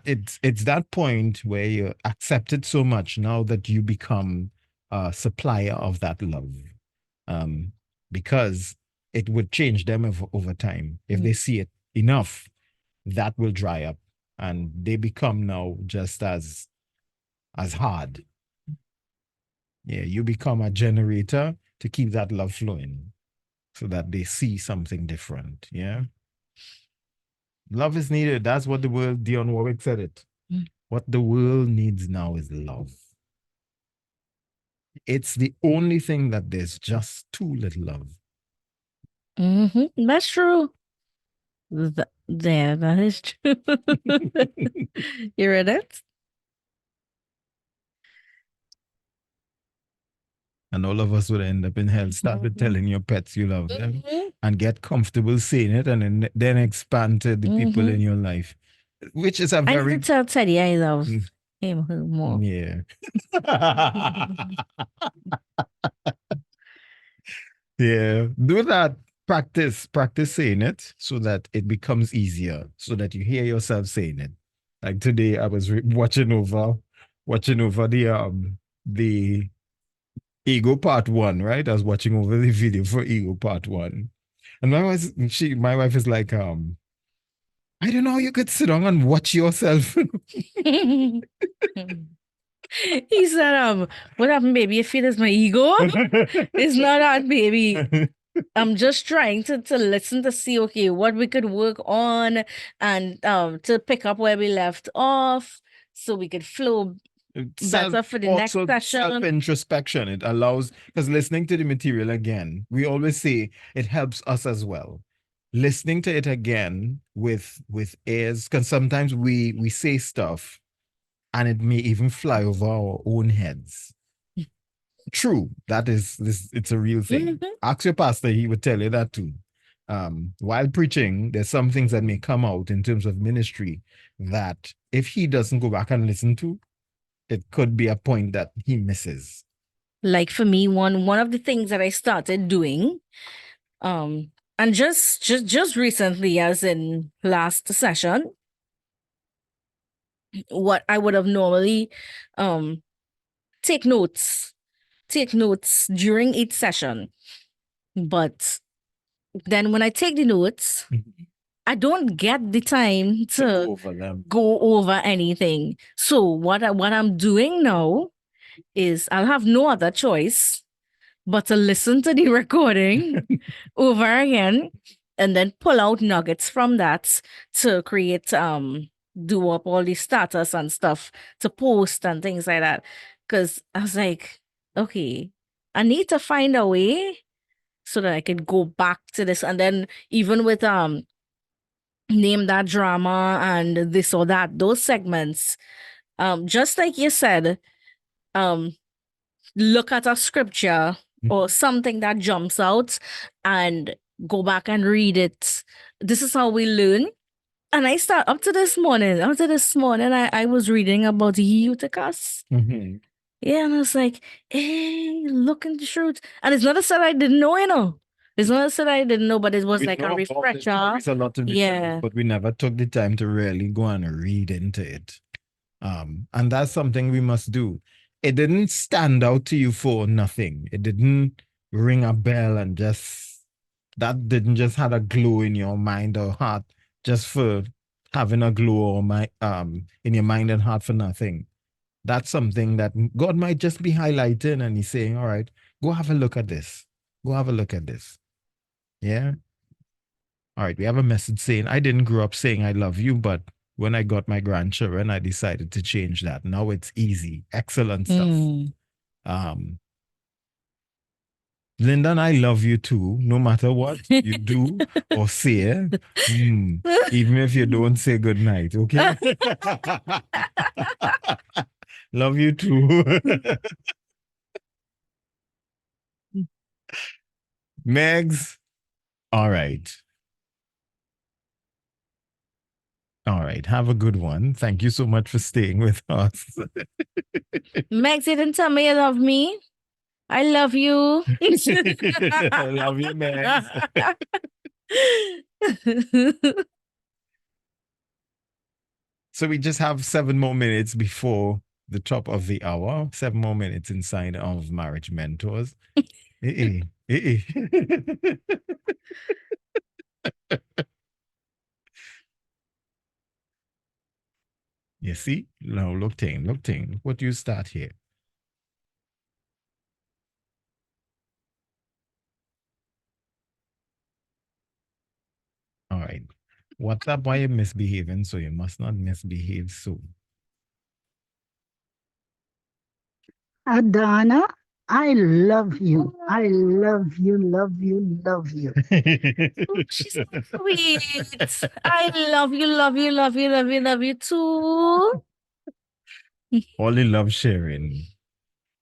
it's that point where you accept it so much now that you become a supplier of that love. Because it would change them over time. If they see it enough, that will dry up and they become now just as hard. Yeah, you become a generator to keep that love flowing so that they see something different. Yeah. Love is needed. That's what the world, Dionne Warwick said it. What the world needs now is love. It's the only thing that there's just too little of. That's true. That is true. You read it? And all of us would end up in hell. Start with telling your pets you love them and get comfortable saying it, and then expand to the people in your life, which is a very... I need to tell Teddy I love him more. Yeah. Yeah. Do that. Practice saying it so that it becomes easier, so that you hear yourself saying it. Like today, I was watching over the Ego Part 1, right? I was watching over the video for Ego Part 1. And my wife is like, I don't know, you could sit down and watch yourself. He said, what happened, baby? You feel it's my ego? It's not that, baby. I'm just trying to listen to see, okay, what we could work on and to pick up where we left off so we could flow better for the next session. Self-introspection. It allows, because listening to the material again, we always say it helps us as well. Listening to it again with ears, because sometimes we say stuff and it may even fly over our own heads. True, it's a real thing. Ask your pastor, he would tell you that too. While preaching, there's some things that may come out in terms of ministry that if he doesn't go back and listen to, it could be a point that he misses. Like for me, one of the things that I started doing, and just recently, as in last session, what I would have normally take notes during each session, but then when I take the notes, I don't get the time to over them. go over anything. So what I'm doing now is I'll have no other choice but to listen to the recording over again and then pull out nuggets from that to create do up all the status and stuff to post and things like that. Cause I was like, okay, I need to find a way so that I could go back to this. And then even with name that drama and this or that, those segments, just like you said, look at a scripture or something that jumps out and go back and read it. This is how we learn. And I start up to this morning, I was reading about Eutychus. Mhm. Yeah, and I was like, hey, look in the truth. And it's not a set I didn't know, you know. It's not a set I didn't know, but it was We like a know about it. refresher. There's a lot to be Yeah. said, but we never took the time to really go and read into it. And that's something we must do. It didn't stand out to you for nothing. It didn't ring a bell and that didn't just have a glow in your mind or heart just for having a glow or in your mind and heart for nothing. That's something that God might just be highlighting and he's saying, all right, go have a look at this. Go have a look at this. Yeah. All right. We have a message saying, I didn't grow up saying I love you, but when I got my grandchildren, I decided to change that. Now it's easy. Excellent stuff. Linda, and I love you too, no matter what you do or say. Even if you don't say good night, okay? Love you too. Megs, all right. All right. Have a good one. Thank you so much for staying with us. Megs, you didn't tell me you love me. I love you. I love you, Megs. So we just have 7 more minutes before the top of the hour. 7 more minutes inside of Marriage Mentors. You see? No, look thing. What do you start here? All right. What's up? Why you misbehaving? So you must not misbehave soon. Adana, I love you. I love you, love you, love you. Oh, she's so sweet. I love you, love you, love you, love you, love you too. Only love sharing.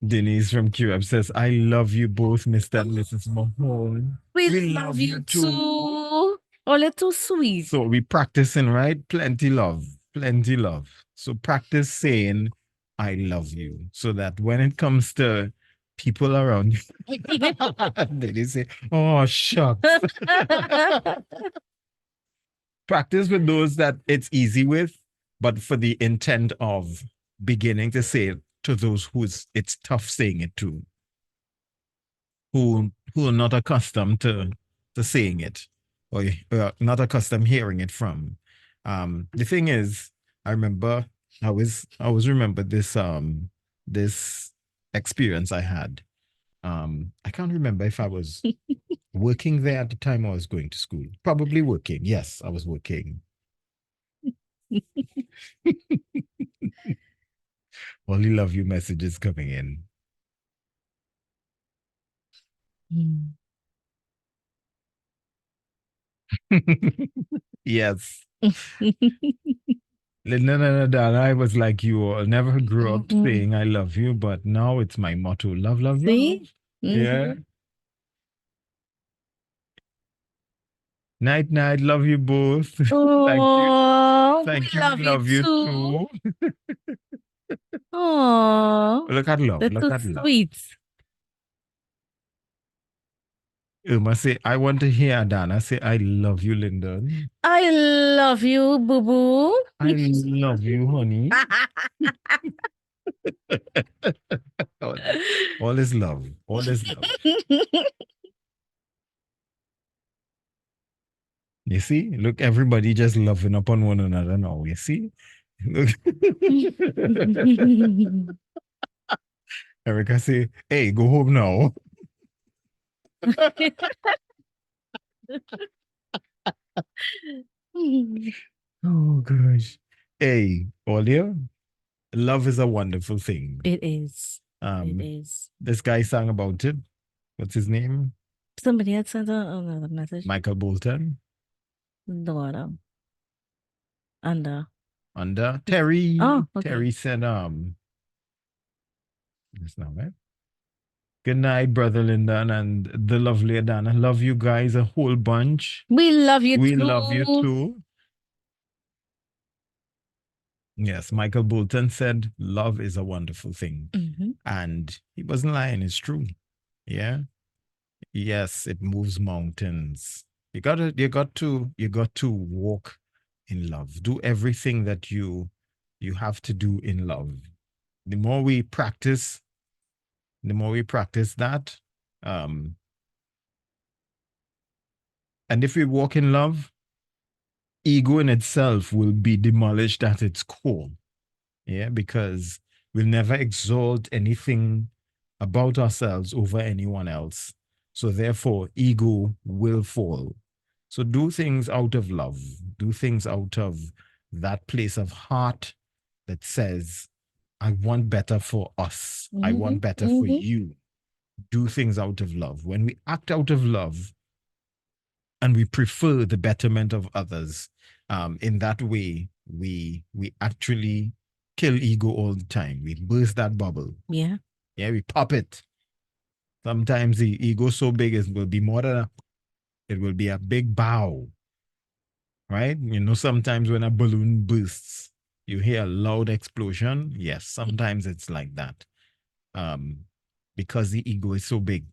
Denise from QF says, I love you both, Mr. and Mrs. Mahon. We love you too. Oh, you're too sweet. So we practicing, right? Plenty love. Plenty love. So practice saying, I love you. So that when it comes to people around you, they say, oh, shucks. Practice with those that it's easy with, but for the intent of beginning to say it to those it's tough saying it to, who are not accustomed to saying it or not accustomed hearing it from. The thing is, I remember I was remember this experience I had. I can't remember if I was working there at the time or I was going to school. Probably working. Yes, I was working. Only love you messages coming in. Yes. Linda and Adana, I was like you all. Never grew up saying I love you, but now it's my motto. Love, love, See? love. Yeah. Night, night. Love you both. Oh, Thank we you. love you Too. Oh, Look at love. that's Look so at love. sweet. Irma say, I want to hear Adana say, I love you, Lyndon. I love you, boo boo. I love you, honey. All is love. All is love. You see? Look, everybody just loving upon one another now. You see? Look. Erica say, hey, go home now. Oh, gosh. Hey, Olia, love is a wonderful thing. It is. It Um, is. this guy sang about it. What's his name? Somebody had sent another message. Michael Bolton. Daughter. Under. Terry. Oh, okay. Terry said, that's not right. Good night, brother Lyndon and the lovely Adana. Love you guys a whole bunch. We love you We too. love you too. Yes, Michael Bolton said, love is a wonderful thing. Mm-hmm. And he wasn't lying, it's true. Yeah. Yes, it moves mountains. You got to walk in love. Do everything that you have to do in love. The more we practice that, and if we walk in love, ego in itself will be demolished at its core. Yeah, because we'll never exalt anything about ourselves over anyone else. So therefore, ego will fall. So do things out of love. Do things out of that place of heart that says, I want better for us. I want better for you. Do things out of love. When we act out of love and we prefer the betterment of others, in that way, we actually kill ego all the time. We burst that bubble. Yeah. Yeah, we pop it. Sometimes the ego so big it will be more than it will be a big bow. Right? You know, sometimes when a balloon bursts, you hear a loud explosion. Yes, sometimes it's like that. Because the ego is so big.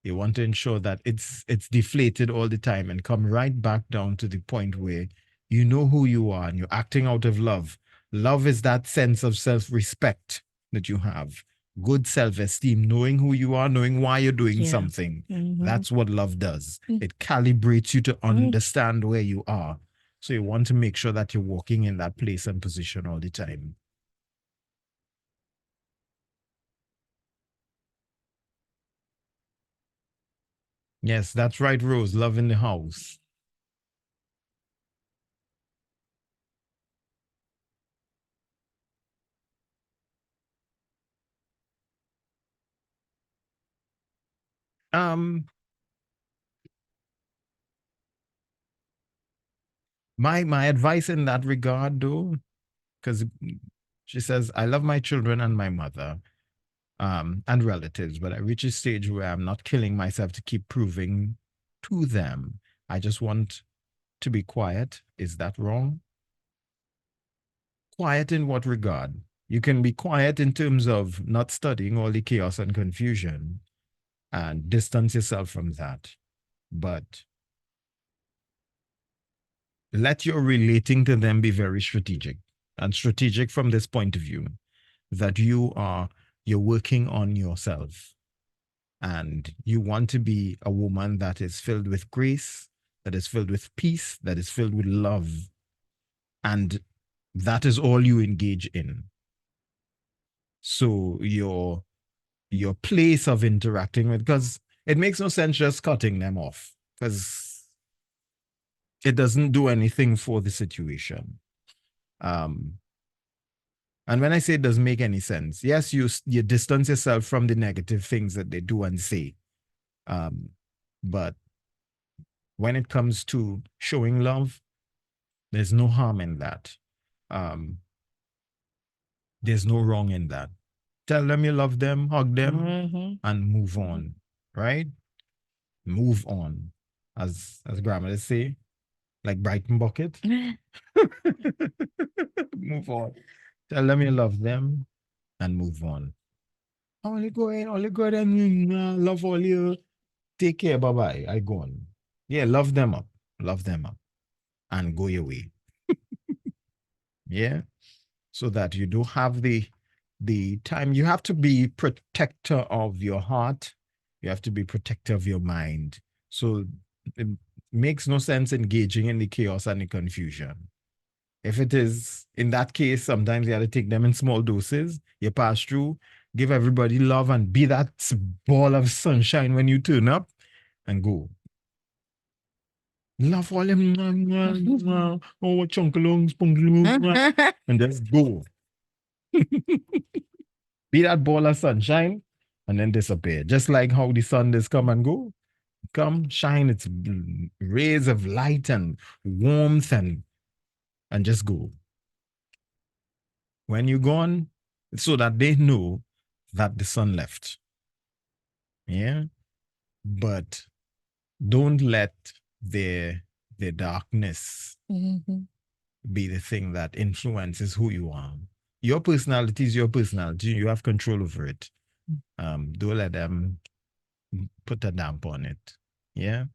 You want to ensure that it's deflated all the time and come right back down to the point where you know who you are and you're acting out of love. Love is that sense of self-respect that you have. Good self-esteem, knowing who you are, knowing why you're doing something. That's what love does. It calibrates you to understand where you are. So you want to make sure that you're walking in that place and position all the time. Yes, that's right, Rose. Love in the house. My advice in that regard, though, because she says, I love my children and my mother, and relatives, but I reach a stage where I'm not killing myself to keep proving to them. I just want to be quiet. Is that wrong? Quiet in what regard? You can be quiet in terms of not studying all the chaos and confusion and distance yourself from that. But let your relating to them be very strategic, and strategic from this point of view, that you're working on yourself and you want to be a woman that is filled with grace, that is filled with peace, that is filled with love. And that is all you engage in. So your place of interacting with, because it makes no sense just cutting them off, because it doesn't do anything for the situation. And when I say it doesn't make any sense, yes, you distance yourself from the negative things that they do and say. But when it comes to showing love, there's no harm in that. There's no wrong in that. Tell them you love them, hug them, and move on, right? Move on. As grandmothers say, like Brighton Bucket. Move on. Tell them you love them and move on. Only go and love all you. Take care, bye-bye. I go on. Yeah, love them up. Love them up. And go your way. Yeah. So that you don't have the time. You have to be protector of your heart. You have to be protector of your mind. So makes no sense engaging in the chaos and the confusion. If it is, in that case, sometimes you have to take them in small doses. You pass through, give everybody love, and be that ball of sunshine when you turn up and go. Love all them, oh, chunkalongs, punkalongs, and just go. Be that ball of sunshine and then disappear. Just like how the sun does come and go. Come, shine its rays of light and warmth and just go. When you're gone, so that they know that the sun left. Yeah. But don't let their darkness be the thing that influences who you are. Your personality is your personality. You have control over it. Don't let them put a damp on it. Yeah.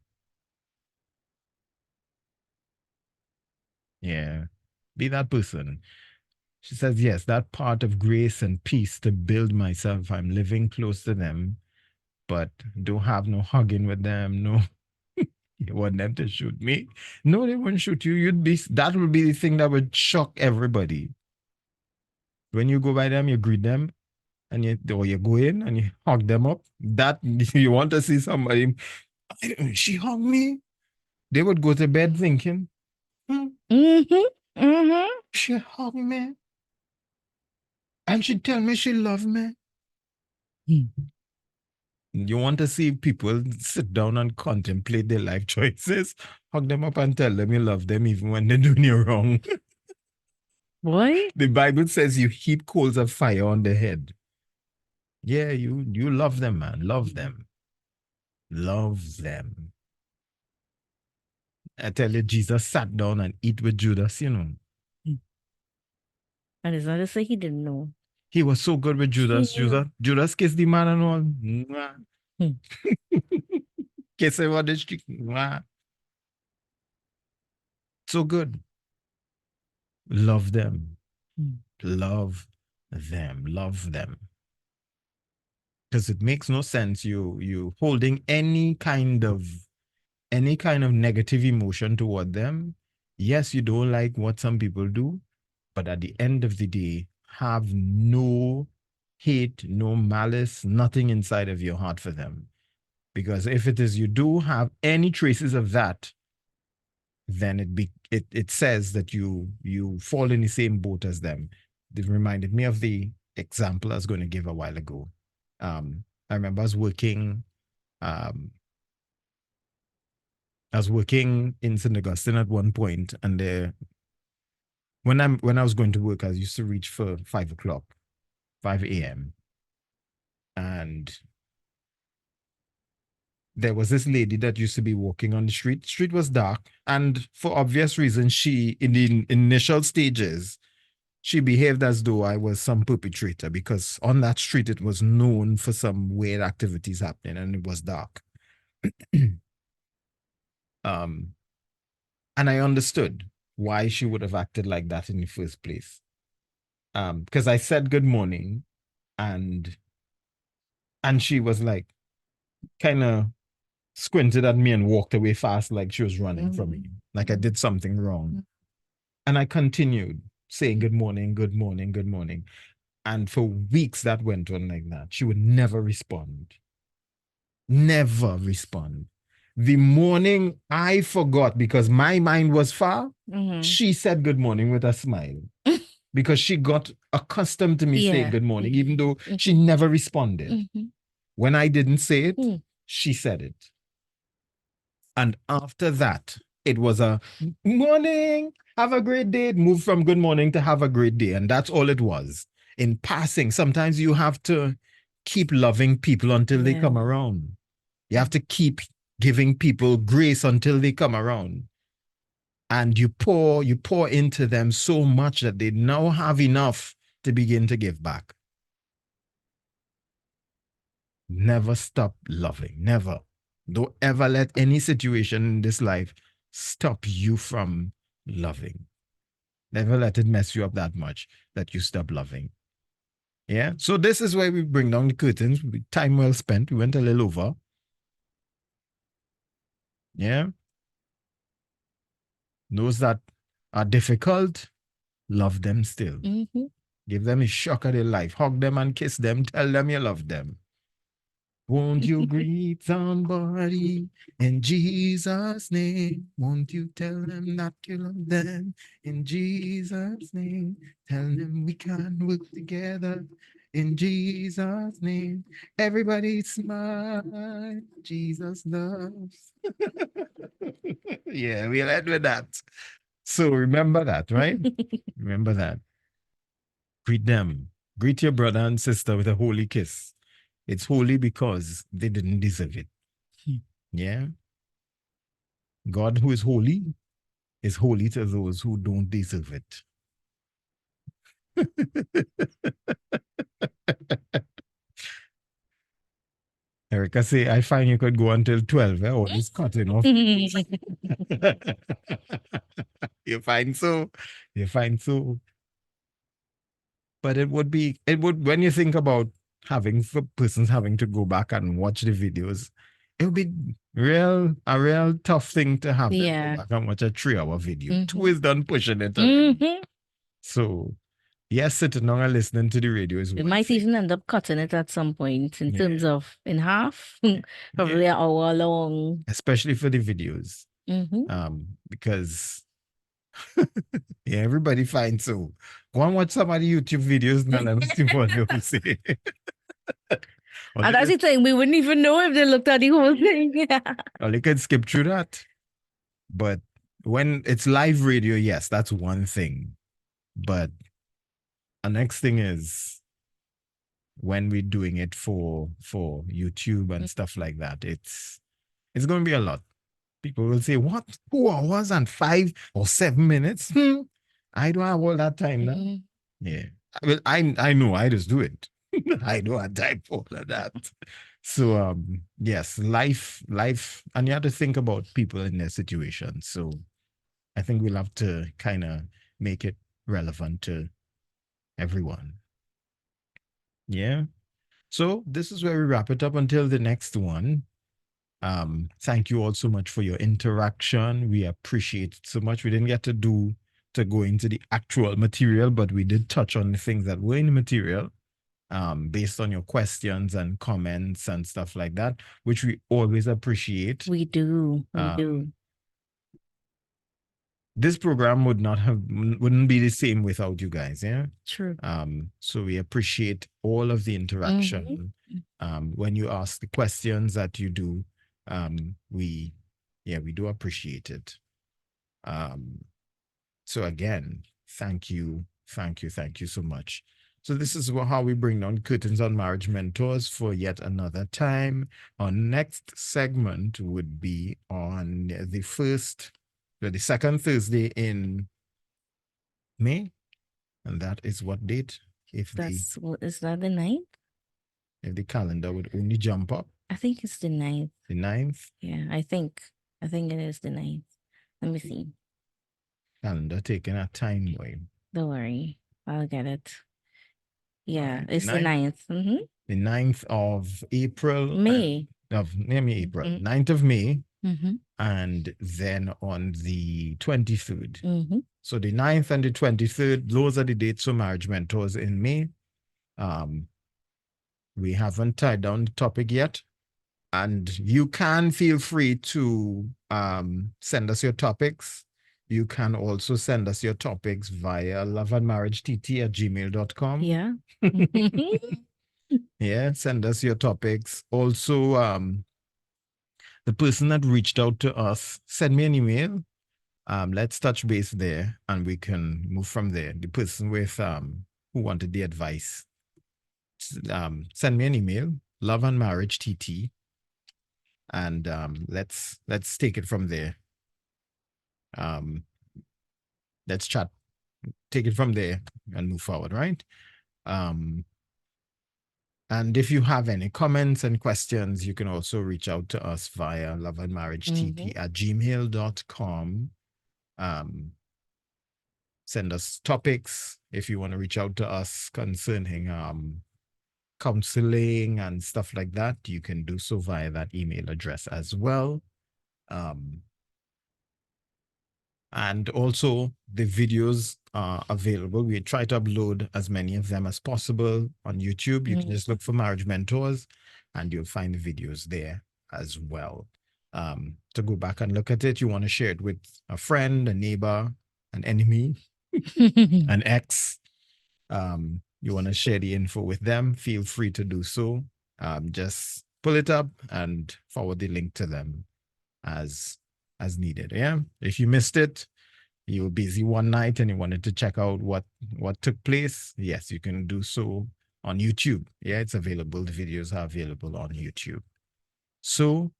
Yeah. Be that person. She says, yes, that part of grace and peace to build myself. I'm living close to them, but don't have no hugging with them. No, you want them to shoot me. No, they won't shoot you. That would be the thing that would shock everybody. When you go by them, you greet them, and you go in and you hug them up. That you want to see somebody, she hugged me. They would go to bed thinking, she hugged me. And she tell me she love me. You want to see people sit down and contemplate their life choices, hug them up and tell them you love them even when they're doing you wrong. Boy. The Bible says you heap coals of fire on their head. Yeah, you love them, man. Love them. Love them. I tell you, Jesus sat down and eat with Judas, you know. And it's not to say he didn't know. He was so good with Judas. Judas kissed the man and all. Kiss him on the street. So good. Love them. Love them. Love them. Because it makes no sense you holding any kind of negative emotion toward them. Yes, you don't like what some people do, but at the end of the day, have no hate, no malice, nothing inside of your heart for them. Because if it is you do have any traces of that, then it says that you fall in the same boat as them. It reminded me of the example I was going to give a while ago. I remember I was working in St. Augustine at one point, and when I was going to work, I used to reach for 5 a.m. And there was this lady that used to be walking on the street. The street was dark, and for obvious reasons, in the initial stages, she behaved as though I was some perpetrator, because on that street, it was known for some weird activities happening, and it was dark. And I understood why she would have acted like that in the first place. Because I said good morning, and she was like, kind of squinted at me and walked away fast, like she was running from me, like I did something wrong. And I continued saying good morning, good morning, good morning. And for weeks that went on like that. She would never respond. Never respond. The morning I forgot, because my mind was far, she said good morning with a smile. Because she got accustomed to me saying good morning, even though she never responded. When I didn't say it, she said it. And after that, it was a morning, have a great day. It moved from good morning to have a great day. And that's all it was. In passing, sometimes you have to keep loving people until they come around. You have to keep giving people grace until they come around. And you pour into them so much that they now have enough to begin to give back. Never stop loving. Never. Don't ever let any situation in this life stop you from loving. Never let it mess you up that much that you stop loving. Yeah. So this is why we bring down the curtains. Time well spent. We went a little over. Yeah. those that are difficult, love them still. Mhm. Give them a shock of their life. Hug them and kiss them. Tell them you love them. Won't you greet somebody in Jesus' name? Won't you tell them that you love them in Jesus' name? Tell them we can work together in Jesus' name. Everybody smile. Jesus loves. Yeah, we'll end with that. So remember that, right? Remember that. Greet them. Greet your brother and sister with a holy kiss. It's holy because they didn't deserve it. Yeah. God, who is holy to those who don't deserve it. Erica say, I find you could go until 12. All this cutting off. You find so? You find so? But it would, when you think about persons having to go back and watch the videos, it would be a real tough thing to have them Yeah. go back and watch a 3-hour video. Mhm. 2 is done pushing it already. Mhm. So, yes, sitting down and listening to the radio is We one might thing. even end up cutting it at some point in Yeah. terms of in half, probably an hour long. Especially for the videos. Mhm. Because yeah, everybody finds so. Go and watch some of the YouTube videos now and see what they will say. And that's the thing, we wouldn't even know if they looked at the whole thing. Or they can skip through that. But when it's live radio, yes, that's one thing. But the next thing is when we're doing it for YouTube and stuff like that, it's going to be a lot. People will say, what? 2 hours and 5 or 7 minutes? I don't have all that time now. Mhm. Yeah. Well, I know, I just do it. I don't have time for all of that. So yes, life, and you have to think about people in their situation. So I think we'll have to kind of make it relevant to everyone. Yeah. So this is where we wrap it up until the next one. Thank you all so much for your interaction. We appreciate it so much. We didn't get to go into the actual material, but we did touch on the things that were in the material, based on your questions and comments and stuff like that, which we always appreciate. We do. We do. This program wouldn't be the same without you guys. Yeah. True. So we appreciate all of the interaction. When you ask the questions that you do, we do appreciate it. So again, thank you so much. So this is how we bring down curtains on Marriage Mentors for yet another time. Our next segment would be on the second Thursday in May. And that is what date? Is that the 9th? If the calendar would only jump up. I think it's the 9th. The 9th? Yeah, I think it is the 9th. Let me see. Calendar taking a time away. Don't worry. I'll get it. Yeah, it's the 9th. 9th. Mm-hmm. The 9th of April. May. April. 9th of May. And then on the 23rd. So the 9th and the 23rd, those are the dates for Marriage Mentors in May. We haven't tied down the topic yet. And you can feel free to send us your topics. You can also send us your topics via loveandmarriagett@gmail.com. Yeah. Yeah, send us your topics. Also, the person that reached out to us, send me an email. Let's touch base there and we can move from there. The person with who wanted the advice, send me an email, loveandmarriagett, and let's take it from there. Let's chat, take it from there and move forward, right? And if you have any comments and questions, you can also reach out to us via loveandmarriagett@gmail.com. Send us topics if you want to reach out to us concerning counseling and stuff like that. You can do so via that email address as well. And also the videos are available. We try to upload as many of them as possible on YouTube. You can just look for Marriage Mentors and you'll find the videos there as well. To go back and look at it, you want to share it with a friend, a neighbor, an enemy, an ex. You want to share the info with them, feel free to do so. Just pull it up and forward the link to them as needed. Yeah. If you missed it, you were busy one night and you wanted to check out what took place, yes, you can do so on YouTube. Yeah, it's available. The videos are available on YouTube. So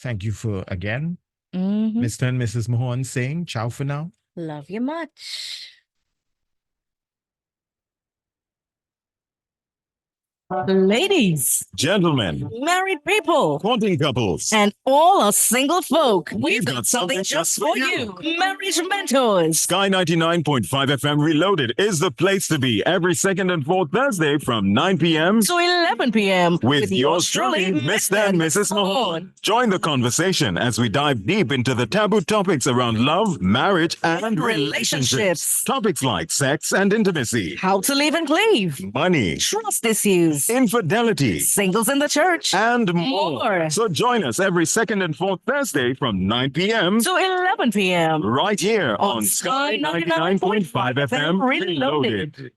thank you for again, Mr. and Mrs. Mahon, saying ciao for now. Love you much. Ladies, Gentlemen, married people, courting couples, and all our single folk, we've got something just for you. Marriage Mentors. Sky 99.5 FM Reloaded is the place to be every second and fourth Thursday from 9 p.m. to 11 p.m. with yours truly, Mr. and Mrs. Mahon. Join the conversation as we dive deep into the taboo topics around love, marriage, and relationships. Topics like sex and intimacy, How to live and cleave, money, trust issues, infidelity, singles in the church, and more. more. So join us every second and fourth Thursday from 9 p.m. to 11 p.m. right here on Sky 99.5 FM Reloaded.